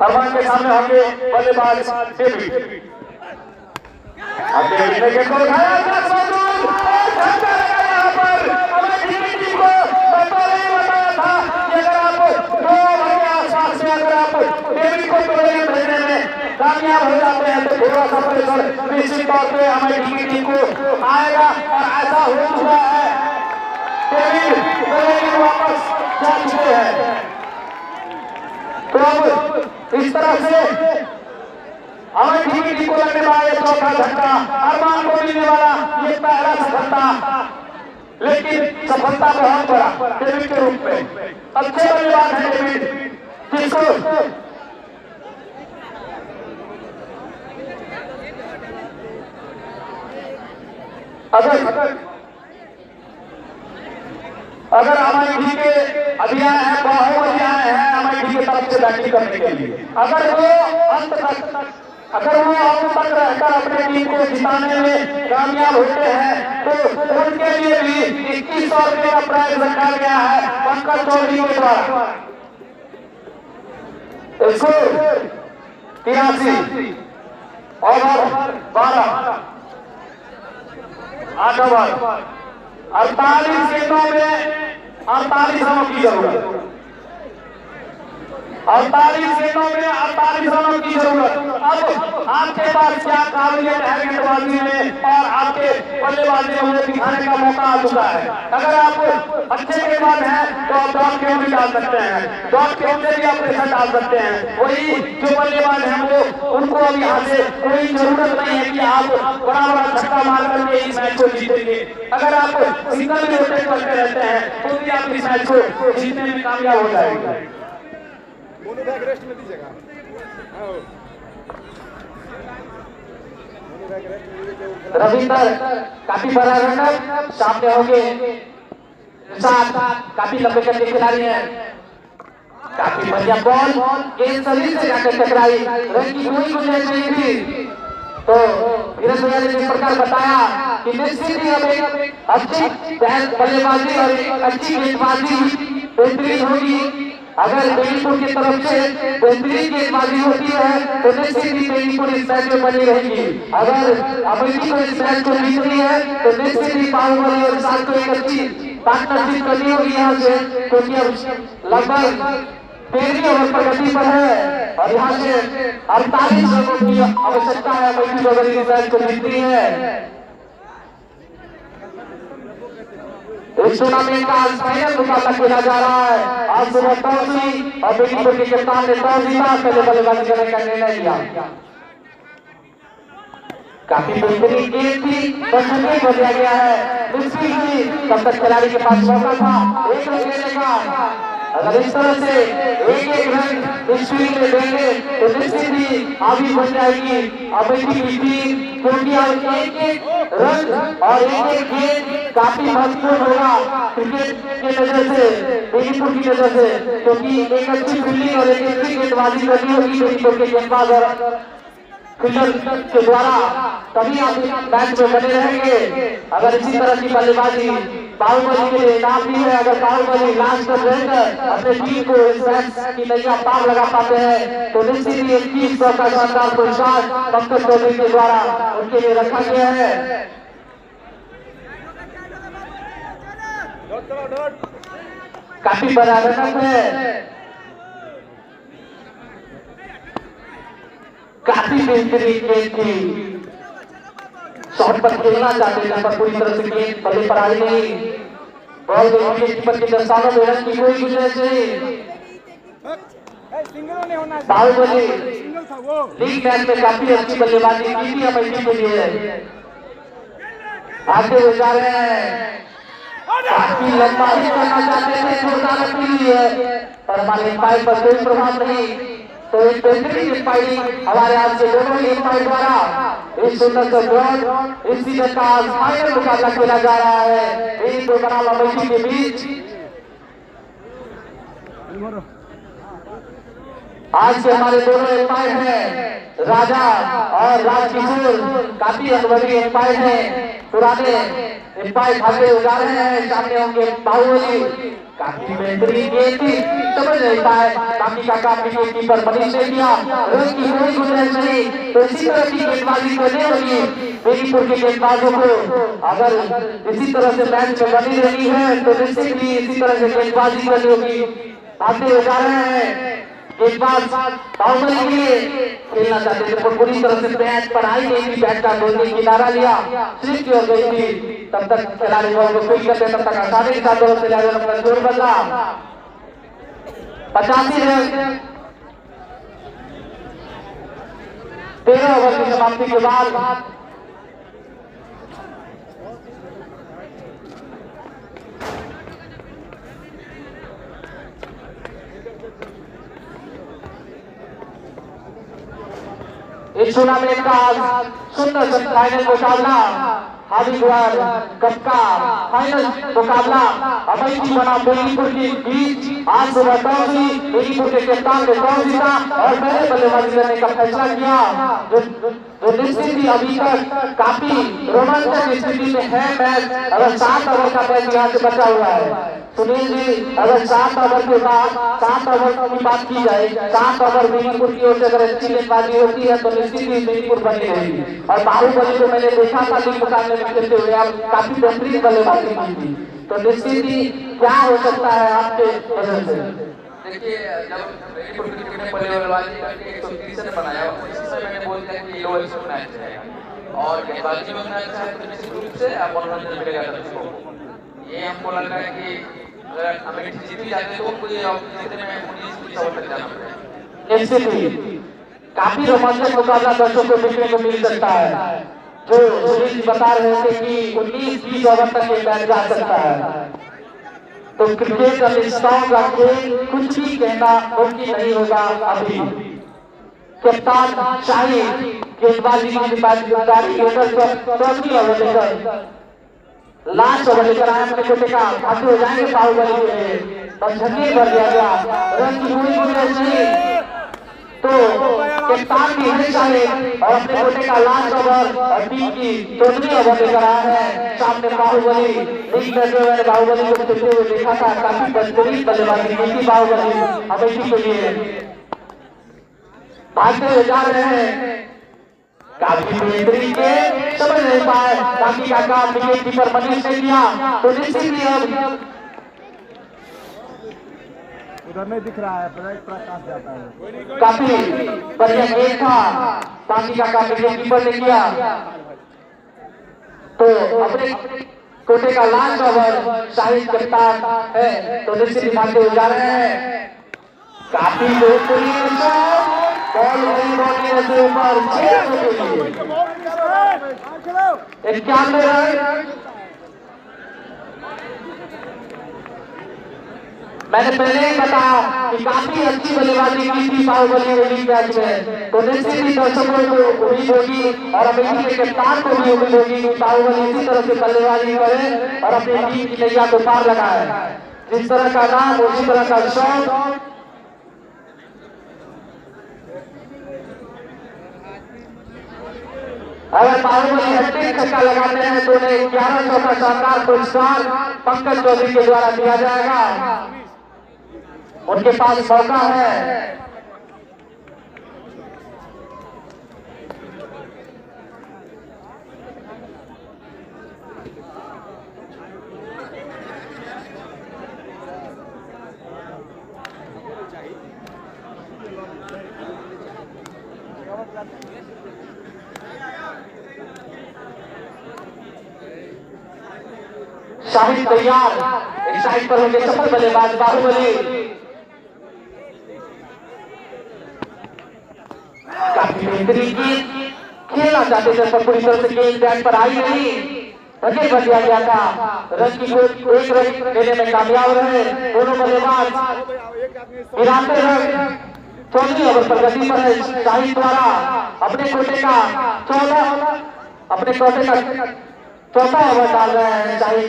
अरमान के सामने होंगे बल्लेबाज डेविड, डेविड ने गेंद को उठाया, यहाँ पर हमारी टीम को नहीं बताया था कि अगर आप 2 ओवर के आसपास में अगर आप डेविड को टोले भेजने में कामयाब हो जाते हैं तो थोड़ा सा प्रेशर निश्चित तौर पे हमारी टीम को आएगा, और ऐसा हो चुका है। डेविड वापस जा चुके हैं, तो अब इस तरह से हमारी टीम को लगने वाला चौथा झटका, अरमान को मिलने वाला ये पहला सफलता, लेकिन सफलता बहुत बड़ा डेविड के रूप में। अच्छे बल्लेबाज है डेविड, जिसको अगर हमारी टीम के अभियान है, बहुत अभियान है हमारी टीम की तरफ से बैटिंग करने के लिए, अगर वो अंत तक रहकर अपने टीम को जिताने में कामयाब होते हैं, तो उनके लिए भी 2100 रुपये का प्राइज रखा गया है पंकज चौधरी के द्वारा। स्कोर 83, ओवर 12, 8 ओवर 48 गेंदों में 48 रनों की जरूरत, 48 गेंदों में 48 रनों की जरूरत। अब आपके पास क्या काबिलियत है गेंदबाजी में और आपके बल्लेबाजी में मुझे दिखाने का मौका आ चुका है। अगर आप अच्छे गेंदबाज हैं तो आप डॉट के भी डाल सकते हैं, डॉट के भी आप प्रेशर डाल सकते हैं। वही जो बल्लेबाज हैं वो उनको अब यहाँ से कोई जरूरत नहीं है कि आप बड़ा बड़ा छक्का मार करके इस मैच को जीतेंगे। अगर आप सिंगल भी रोटेट करते रहते हैं तो भी आप इस मैच को जीतने में कामयाब हो जाएंगे। रविंदर काफी बड़ा रनर सामने होंगे, काफी लंबे कद के खिलाड़ी हैं। काफी बढ़िया बॉल गेंद शरीर से जाकर टकराई, रन की कोई गुंजाइश नहीं थी। तो धीरज भैया ने जिस प्रकार बताया कि निश्चित ही अब एक अच्छी बल्लेबाजी और एक अच्छी गेंदबाजी बेहतरीन होगी। अगर बेनीपुर की तरफ से बेहतरीन गेंदबाजी होती है तो निश्चित ही बेनीपुर इस मैच में बनी रहेगी। अगर अमेठी को इस मैच को जीतनी है तो निश्चित ही बाहुबली और साथ को एक अच्छी पार्टनरशिप करनी होगी यहाँ से, क्योंकि अब लगभग 13वीं ओवर प्रगति पर है और यहाँ से 48 रनों की आवश्यकता है अमेठी को अगर इस मैच को जीतनी है। इस टूर्नामेंट का आज फाइनल मुकाबला खेला जा रहा है। आज सुबह टॉस हुई और बेनीपुर के कप्तान ने टॉस जीता, पहले बल्लेबाजी करने का निर्णय लिया। काफी बेहतरीन गेंद थी, बस हो दिया गया है मिस्त्री की, तब तक खिलाड़ी के पास मौका था एक रन लेने का। अगर इस तरह से एक रन मिस्त्री में देंगे तो निश्चित ही आगे बन जाएगी अमेठी की टीम, क्योंकि अब एक रन और एक गेंद काफी महत्वपूर्ण होगा क्रिकेट के नजर से, बेनीपुर की नजर से, क्योंकि एक अच्छी फील्डिंग और एक अच्छी गेंदबाजी करनी होगी बेनीपुर के गेंदबाज और फील्डर के द्वारा, तभी आप मैच में बने रहेंगे। अगर इसी तरह की बल्लेबाजी बाहुबली के लिए नाम भी है, अगर बाहुबली लास्ट तक रहकर अपने टीम को इस मैच की नैया पार लगा पाते हैं तो निश्चित ही 2100 का शानदार पुरस्कार पंकज चौधरी के द्वारा उनके लिए रखा गया है। काफी बड़ा रनअप है, काफी बेहतरीन गेंद थी, शॉट पर खेलना चाहते थे पर पूरी तरह से गेंद बल्ले पर आई नहीं। बॉल कीपर के दस्तानों में रन की कोई गुंजाइश नहीं। बाहुबली लीग मैच में काफी अच्छी बल्लेबाजी की थी अमेठी के लिए, आगे हो जा रहे हैं, काफी लंबा ही करना चाहते थे, जोरदार अपील है पर हमारे अंपायर पर कोई प्रभाव नहीं। तो एक बेहतरीन अंपायरिंग हमारे आज के दोनों ही अंपायर द्वारा इस सुंदर से ग्राउंड इस सीजन का फाइनल मुकाबला खेला जा रहा है बेनीपुर बनाम अमेठी के बीच। आज के हमारे दोनों अंपायर हैं राजा और राजकिशोर, काफी अनुभवी अंपायर हैं, पुराने अंपायर खाते उगा रहे हैं। सामने होंगे बाहुबली, काफी बेहतरीन गेंद थी, समझ नहीं पाए बाकी का काम कीपर मनीष ने किया, रन की कोई गुंजाइश नहीं। तो इसी तरह की गेंदबाजी करनी होगी बेनीपुर के गेंदबाजों को। अगर इसी तरह से मैच में बनी रही है तो निश्चित ही इसी तरह से गेंदबाजी करनी होगी। आते हो जा रहे हैं गेंदबाज बाहुबली के लिए खेलना चाहते थे पर पूरी तरह से बैट पर आई नहीं थी, बैट का दोनों किनारा लिया, स्लिप की ओर गई थी, तब तक खिलाड़ी बॉल को फील्ड करते तब तक आसानी के साथ दोनों खिलाड़ियों ने अपना जोर बदला। 85 रन 13 ओवर की समाप्ति के बाद इस टूर्नामेंट का सुंदर फाइनल मुकाबला हरिद्वार कप का फाइनल मुकाबला अमेठी बनाम बेनीपुर के बीच आज सुबह टॉस हुई, बेनीपुर के कप्तान ने टॉस जीता और पहले बल्लेबाजी करने का फैसला किया, जो निश्चित ही अभी तक काफी रोमांचक स्थिति में है मैच। अगर 7 ओवर का मैच यहाँ से बचा हुआ है सुनील जी, अगर 7 ओवर के बाद 7 ओवर की बात की जाए, 7 ओवर बेनीपुर की ओर से अगर अच्छी गेंदबाजी होती है तो निश्चित ही बेनीपुर बनी रहेगी। और बाहुबली को मैंने देखा था लीग मुकाबले में खेलते हुए, आप काफी बेहतरीन बल्लेबाजी की थी, तो निश्चित ही क्या हो सकता है आपके वजह से? देखिए, जब बेनीपुर की टीम ने पहले बल्लेबाजी करके 130 रन बनाया, उसी समय मैंने बोल दिया कि लो एक्शन मैच रहेगा और गेंदबाजी में मैच है तो निश्चित रूप से आप मनोरंजन मिलेगा दर्शकों को। ये हमको लग रहा है कि अगर अमेठी जीती जाते तो उनको ये जीतने में 19-20 ओवर तक जाना पड़ेगा। एमसीपी काफी रोमांचक मुकाबला दर्शकों को देखने को मिल सकता है। जो सुनील बता रहे थे कि 19-20 ओवर तक ये मैच जा सकता है, तो क्रिकेट अभिष्टाओं का खेल कुछ भी कहना मुमकिन नहीं होगा। अभी कप्तान शाहिद गेंदबाजी की जिम्मेदारी लेकर चौथी ओवर लेकर लास्ट ओवर लेकर आए अपने कोटे का आगे हो जाएंगे बाहुबली के लिए, तब झंडे भर दिया गया रन की पूरी गुंजाइश तो कप्तान भी है शाहिद और अपने कोटे का लास्ट ओवर और टीम की चौथी ओवर लेकर आए हैं। सामने बाहुबली लीग में जो मैंने बाहुबली को खेलते हुए देखा था, काफी बेहतरीन बल्लेबाजी की थी बाहुबली अमेठी के लिए। भागते हुए जा रहे हैं काफी बेहतरीन के समझ नहीं पाए काफी का काम विकेट कीपर मनीष ने किया तो निश्चित ही अब उधर नहीं दिख रहा है, प्रकाश जाता है। काफी बढ़िया गेम था बाकी का काम विकेट कीपर ने किया तो अपने कोटे का लास्ट ओवर शाहिद कप्तान है तो निश्चित ही भागते हुए जा रहे हैं। काफी बेहतरीन बॉल से ऊपर 91 रन। मैंने पहले ही बताया कि काफी अच्छी बल्लेबाजी की थी बाहुबली लीग मैच में, तो निश्चित ही दर्शकों को उम्मीद होगी और अमेठी के कप्तान को भी उम्मीद होगी कि बाहुबली इसी तरह से बल्लेबाजी करे और अपनी टीम की नैया को पार लगाए। जिस तरह का नाम उसी तरह का शौक। अगर बाहुबली हैट्रिक छक्का लगाते हैं तो उन्हें 1100 का शानदार पुरस्कार पंकज चौधरी के द्वारा दिया जाएगा। उनके पास मौका है। शाहिद तैयार, एक साइड पर होंगे सफल बल्लेबाज बाहुबली। काफी बेहतरीन गेंद खेलना चाहते थे पर पूरी तरह से गेंद बैट पर आई नहीं, धक्के भर दिया गया था। रन की एक रन लेने में कामयाब रहे दोनों बल्लेबाज। 93 रन 14 ओवर पर गति पर है शाहिद द्वारा अपने कोटे का चौथा ओवर डाल रहे हैं शाहिद।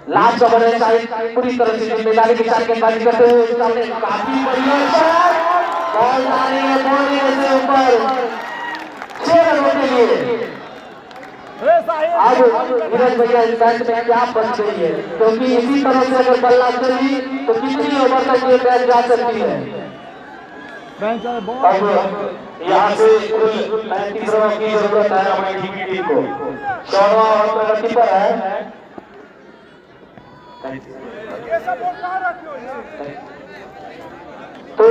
लास्ट ओवर है शाहिद पूरी तरह से जिम्मेदारी के साथ गेंदबाजी करते हुए सामने काफी बढ़िया बॉल आ रही है बॉल से ऊपर 6 रनों के लिए। आज नीरज भैया इस मैच में क्या बच गई है, क्योंकि इसी तरह से अगर बल्ला चली तो कितनी ओवर तक ये मैच जा सकती है। अब यहाँ से कुल 35 रनों की जरूरत है हमारी टीम को। 14वां ओवर पर गति पर है तो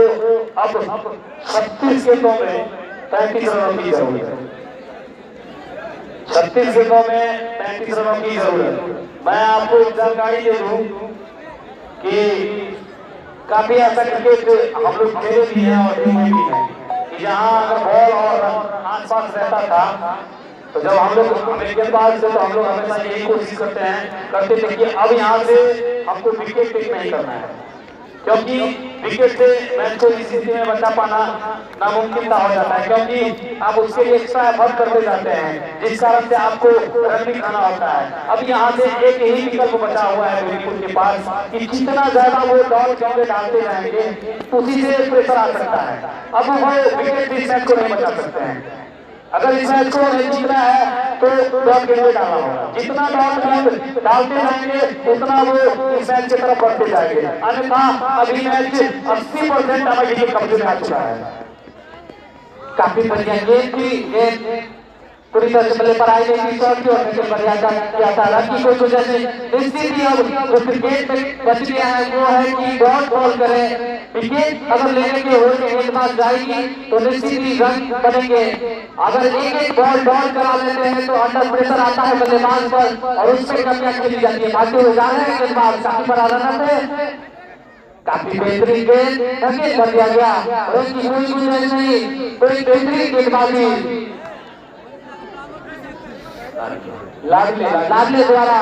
अब 36 गेंदों में 35 रनों की जरूरत है। 36 गेंदों में 35 रनों की जरूरत। मैं आपको एक जानकारी दे दूं कि काफी ऐसा क्रिकेट हम लोग खेले भी हैं और देखे भी हैं कि जहाँ अगर बॉल और आसपास रहता था तो जब हम लोग गेंदबाज थे तो हम लोग हमेशा यही कोशिश करते थे कि अब यहाँ से हमको विकेट टेक नहीं करना है, क्योंकि विकेट से मैच को इस स्थिति में बचा पाना नामुमकिन हो जाता है, क्योंकि आप उसके लिए एक्स्ट्रा एफर्ट करते जाते हैं जिस कारण से आपको रन भी खाना होता है। अब यहाँ से एक ही विकल्प बचा हुआ है विपुल के पास कि जितना ज्यादा वो डॉट गेंदे डालते जाएंगे उसी से प्रेशर आ सकता है। अब वो विकेट इस मैच को नहीं बचा सकते हैं। अगर इस मैच को नहीं जीतना है तो डॉट गेंदे डालना होगा, जितना डॉट गेंद डालते जाएंगे उतना वो इस मैच की तरफ बढ़ते जाएंगे, अन्यथा अभी मैच 80% अमेठी के कब्जे में आ चुका है। काफी बढ़िया गेंद थी, गेंद पूरी तरह से बल्ले पर आई नहीं, शॉट की ओर निकल बढ़िया किया था लड़की को। तो जैसे निश्चित ही अब जो क्रिकेट में बच गया है वो है कि डॉट बॉल करें। विकेट अगर लेने के हो एक बार जाएगी तो निश्चित ही रन बनेंगे। अगर एक बॉल डॉट करा लेते हैं तो अंडर प्रेशर आता है बल्लेबाज पर और उससे कमियां खेली जाती है। भागते हुए जा रहे हैं गेंदबाज, काफी बड़ा रन है, काफी बेहतरीन गेंद संकेत कर दिया गया और उसकी कोई गुंजाइश नहीं, कोई बेहतरीन गेंदबाजी लाडले द्वारा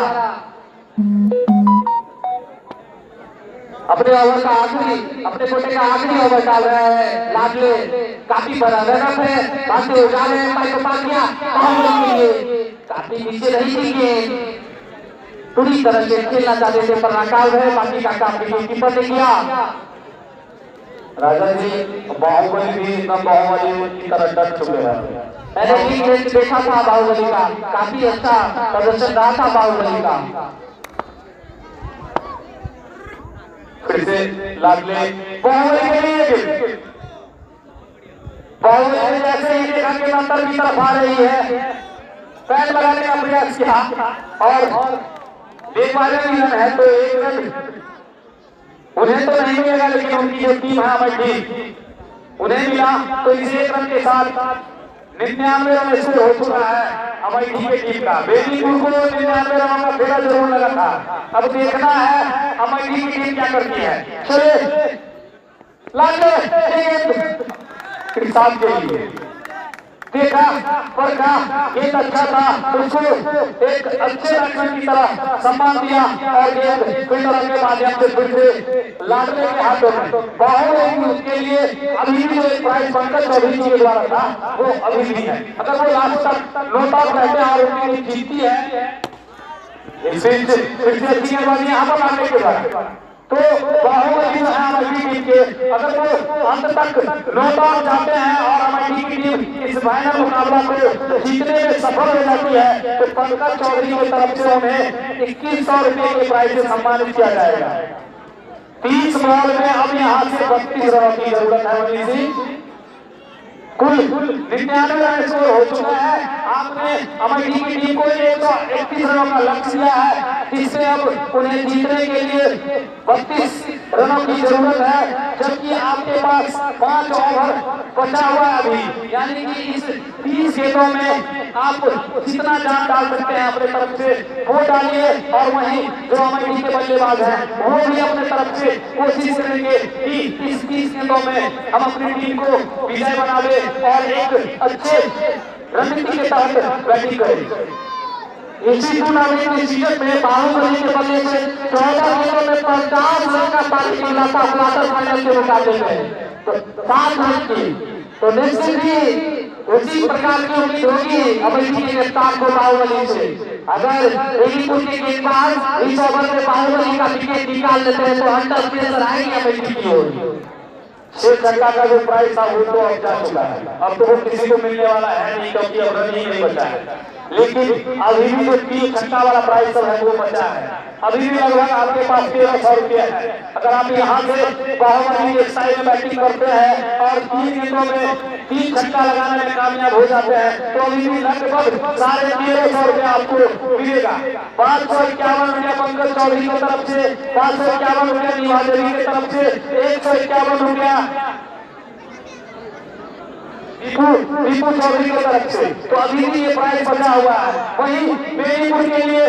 अपने ओवर का आखिरी, अपने कोटे का आखिरी ओवर डाल रहे हैं लाडले। काफी बड़ा रनअप है, भागते हुए जा रहे हैं, पाई को पार किया, काफी नीचे रही थी गेंद, पूरी तरह से खेलना चाहते थे पर नाकाम है। बाकी का काम कीपर ने किया। राजा जी बाहुबली भी एकदम बाहुबली की तरह डट चुके हैं। मैंने भी मैच देखा था बाहुबली का, काफी अच्छा प्रदर्शन रहा था बाहुबली का। फिर से लाडले बाहुबली के लिए बाहुबली ने जैसे ही देखा कि अंदर की तरफ आ रही है, पैर लगाने का प्रयास किया और देख पा रहे हैं तो एक रन उन्हें तो नहीं मिलेगा, लेकिन उनकी जो टीम है हमारी उन्हें मिला। तो इस एक रन के साथ 99 रन स्कोर हो चुका है हमारी टीम का। बेनीपुर को 99 रनों का फेरा जरूर लगा था, अब देखना है हमारी टीम क्या करती है। चलिए लाडले साथ के लिए देखा परखा, गेंद अच्छा था, उसको एक अच्छे बैट्समैन की तरह सम्मान दिया और गेंद फील्डर के माध्यम से फिर से लाडले के हाथों में। बाहुबली उसके लिए अभी भी जो प्राइज पंकज चौधरी जी के द्वारा था वो अभी भी है। अगर वो लास्ट तक नॉट आउट रहते हैं और उनकी टीम जीतती है फिर से अच्छी गेंदबाजी यहाँ पर लाडले के द्वारा, तो बाहुबली जो है हमारी टीम के अगर वो अंत तक नॉट आउट जाते हैं और हमारी टीम इस फाइनल मुकाबला को जीतने में सफल हो जाती है तो पंकज चौधरी की तरफ से उन्हें 2100 रुपए के प्राइज से सम्मानित किया जाएगा। 30 बॉल में अब यहाँ से 32 रनों की जरूरत है। वहीं से कुल 99 रन स्कोर हो चुका है। आपने हमारी टीम को 131 रनों का लक्ष्य दिया है, जिससे अब उन्हें जीतने के लिए 32 रनों की जरूरत है, जबकि आपके पास 5 ओवर बचा हुआ है अभी। यानी कि इस 30 गेंदों में आप जितना जान डाल सकते हैं अपने तरफ से वो डालिए और वहीं जो हमारी टीम के बल्लेबाज हैं वो भी अपने तरफ से कोशिश करेंगे कि इस 30 गेंदों में हम अपनी टीम को विजय बना ले और एक अच्छे रणनीति के तहत बैटिंग करें। इसी टूर्नामेंट के सीजन में बाहुबली के बल्ले से 14 गेंदों में 50 रन का टारगेट मिला था क्वार्टर फाइनल के मुकाबले में, तो 7 रन की। तो निश्चित ही उसी प्रकार की उम्मीद होगी हमारी के कप्तान को बाहुबली से। अगर बेनीपुर के गेंदबाज इस ओवर में बाहुबली का विकेट निकाल लेते हैं तो अंडर प्रेशर आएगी हमारी की ओर। 6 घंटा का जो प्राइस था वो तो अब जा चुका है, अब तो वो किसी को मिलने वाला है नहीं क्योंकि अब रन ही नहीं बचा है। लेकिन अभी भी जो 3 घंटा वाला प्राइस है वो बचा है। अभी भी लगभग आपके पास 1300 रुपये है। अगर आप यहाँ से बाहुबली के साइड में बैटिंग करते हैं और 3 गेंदों में 3 छक्का लगाने में कामयाब हो जाते हैं तो अभी भी लगभग 1350 रुपये आपको मिलेगा। 551 रुपया पंकज चौधरी की तरफ से, 551 रुपया निभा देवी की तरफ से, 151 रुपया दीपू चौधरी की तरफ से। तो अभी भी ये प्राइस बचा हुआ है। वहीं बेनीपुर के लिए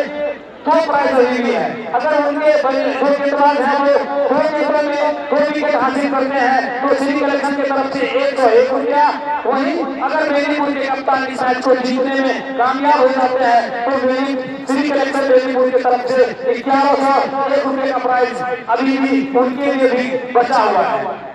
2 प्राइज अभी भी है। अगर उनके दो गेंदबाज हैं वो 2 गेंदों में 2 विकेट हासिल करते हैं तो श्री कलेक्शन की तरफ से 101 रुपया। वहीं अगर बेनीपुर के कप्तान इस मैच को जीतने में कामयाब हो जाते हैं तो श्री कलेक्शन बेनीपुर की तरफ से 1101 रुपये का प्राइज अभी भी उनके लिए भी बचा हुआ है।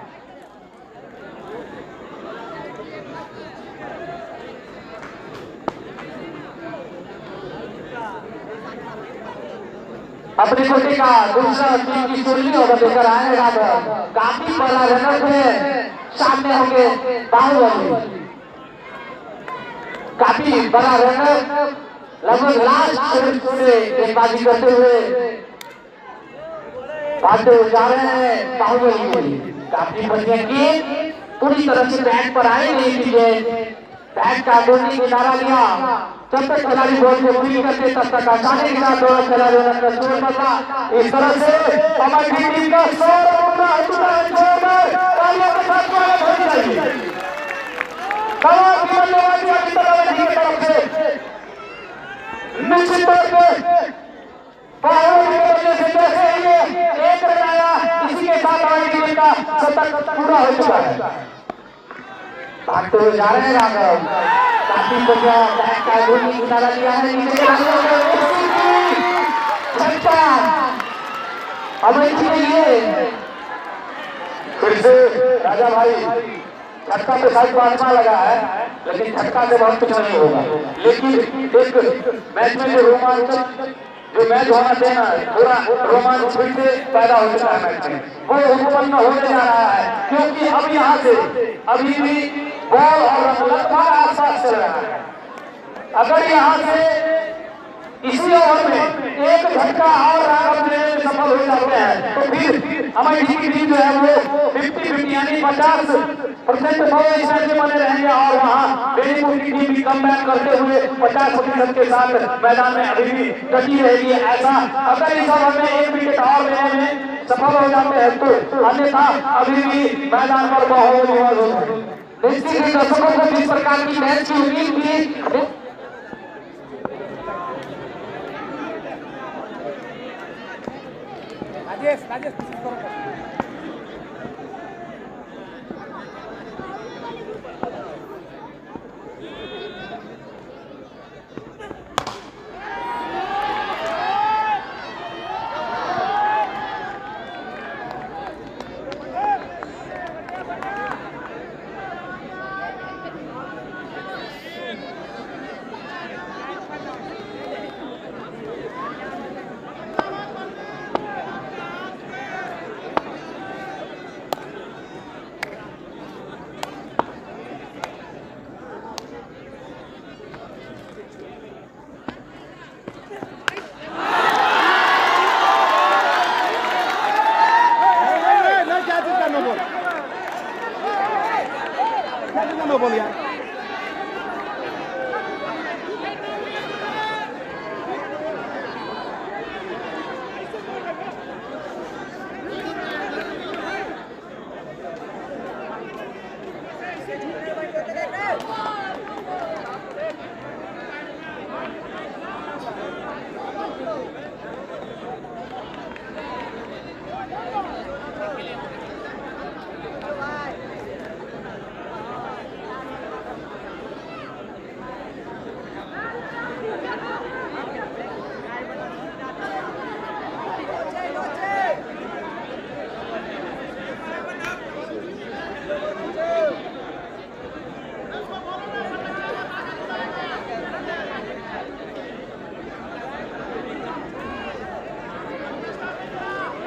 अपनी कोटी का दूसरा टीम की टोली होगा लेकर आएगा तो काफी बड़ा रनअप है। सामने होंगे बाहुबली, काफी बड़ा रनअप, लगभग लास्ट से गेंदबाजी करते हुए भागते हुए जा रहे हैं बाहुबली। काफी बढ़िया गेंद पूरी तरह से बैट पर आई नहीं थी गेंद, बैट का गोली किनारा लिया, जब तक खिलाड़ी बॉल को फ्री करते तब तक आसानी के साथ दोनों खिलाड़ियों ने अपना शोर बदला। इस तरह से हमारी टीम का शोर निश्चित तौर पे एक रन आया, इसी के साथ हमारी टीम का शतक पूरा हो चुका है। भागते हुए जा रहे हैं राघव, काफी बढ़िया बैट का गोली किनारा लिया है, नीचे फिर से राजा भाई छक्का पे शायद बाजमा लगा है, लेकिन छक्का से बहुत कुछ नहीं होगा। लेकिन एक मैच में जो रोमांचक जो मैच होना देना पूरा रोमांच फिर से पैदा हो चुका है मैच में, वो उत्पन्न होने जा रहा है। क्योंकि अब यहाँ से अभी भी बॉल और लगभग आसपास चल रहा है। अगर यहाँ से इसी ओवर में एक झटका और राघव देने में सफल हो जाते हैं तो फिर हमारी टीम जो है वो 50-50 यानी 50% बॉल इस मैच में बने रहेंगे और वहाँ बेनीपुर की टीम भी कम बैक करते हुए 50% के साथ मैदान में अभी भी डटी रहेगी। ऐसा अगर इस ओवर में एक विकेट और लेने में सफल हो जाते हैं तो अन्यथा अभी भी मैदान पर बहुत विवाद होगा। निश्चित ही दर्शकों को जिस प्रकार की मैच की उम्मीद थी, राजेश नो बोल यार।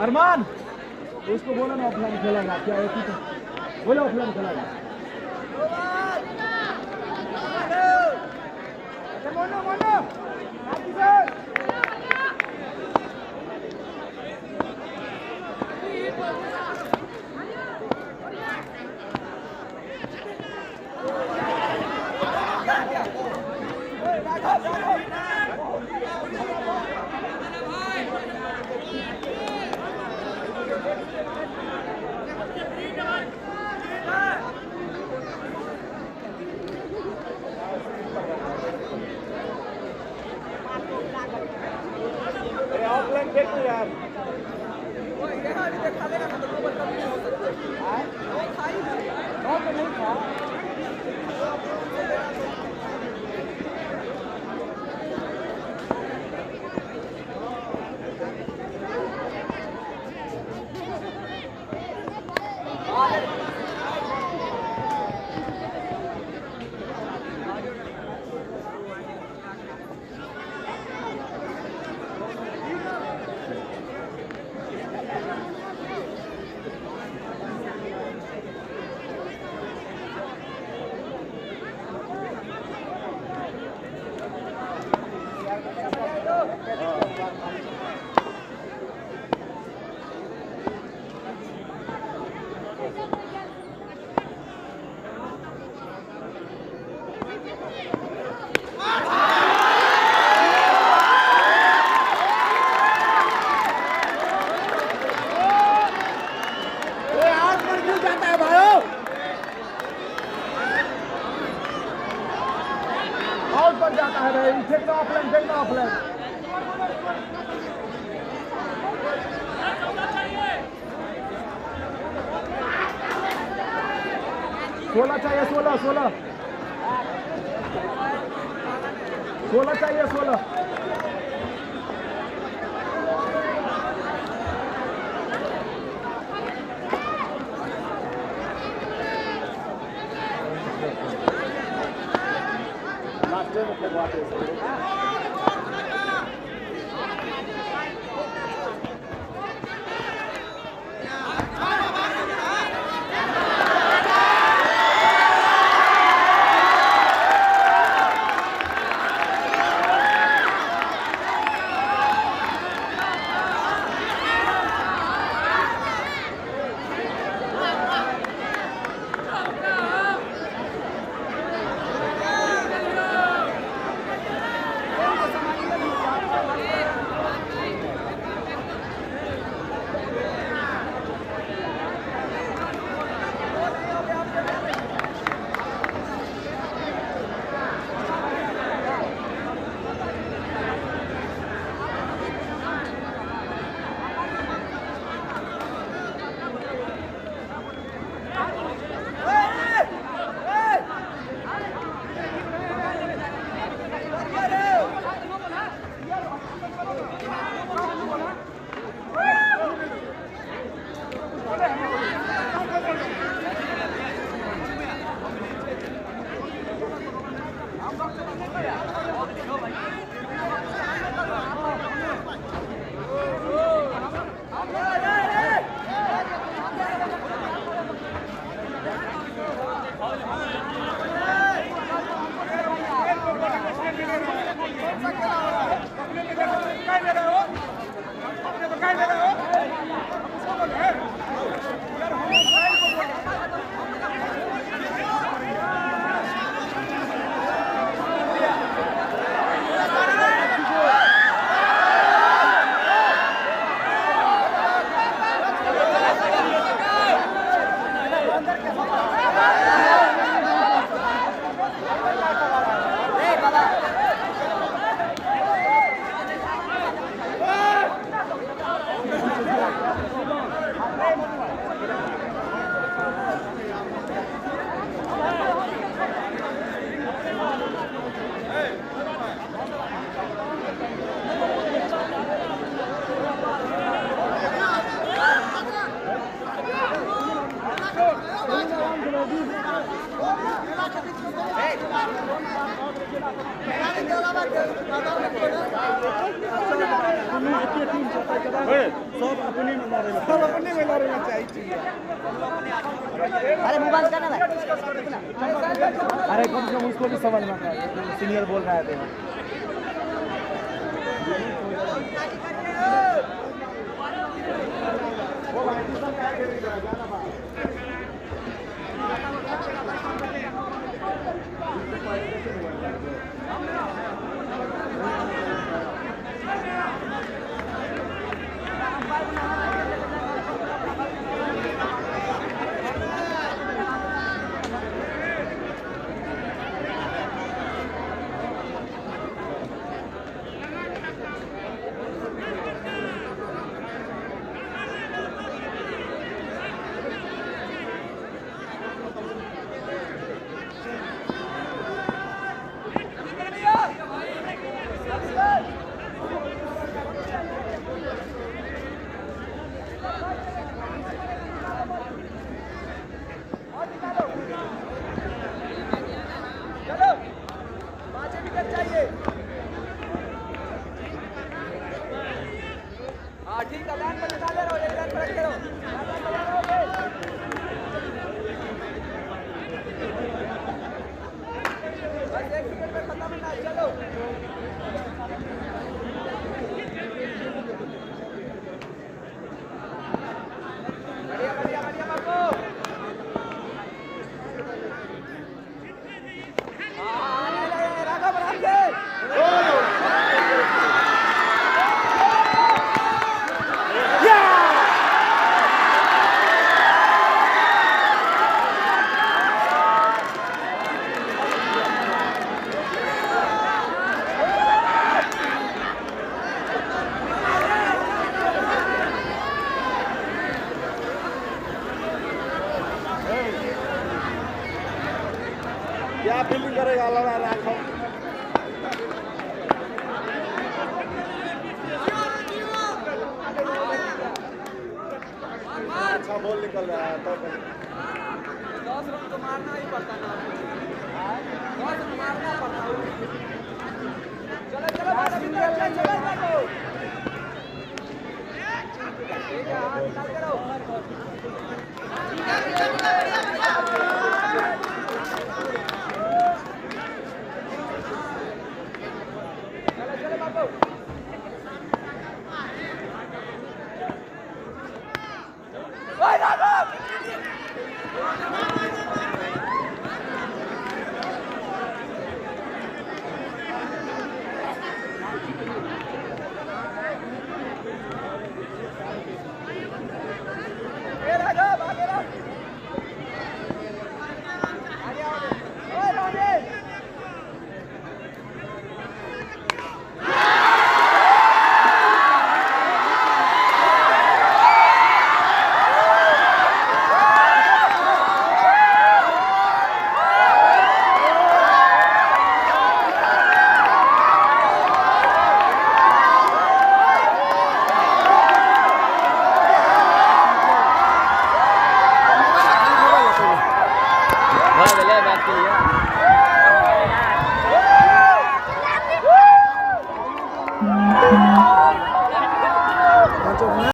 अरमान उसको बोलो ना ऑफलाइन खेलेगा, क्या है तो बोलो ऑफलाइन खेलेगा। ऑफलाइन देखो यार, नहीं था। लग जाता है भाई, फेंकना ऑफलाइन, फेंकना ऑफलाइन। सोलह चाहिए, 16 चाहिए, 16। सब अपने में लड़ेगा चाहिए। अरे मोबाइल करना भाई। अरे कम से कम उसको भी समझ में आता है, सीनियर बोल रहे थे। अच्छा बॉल निकल रहा है तो 10 रन तो मारना ही पड़ता ना 10 रन मारना पड़ता चलो चलो चलो ठीक है हाथ निकाल करो चलो चलो बाबू बात के लिए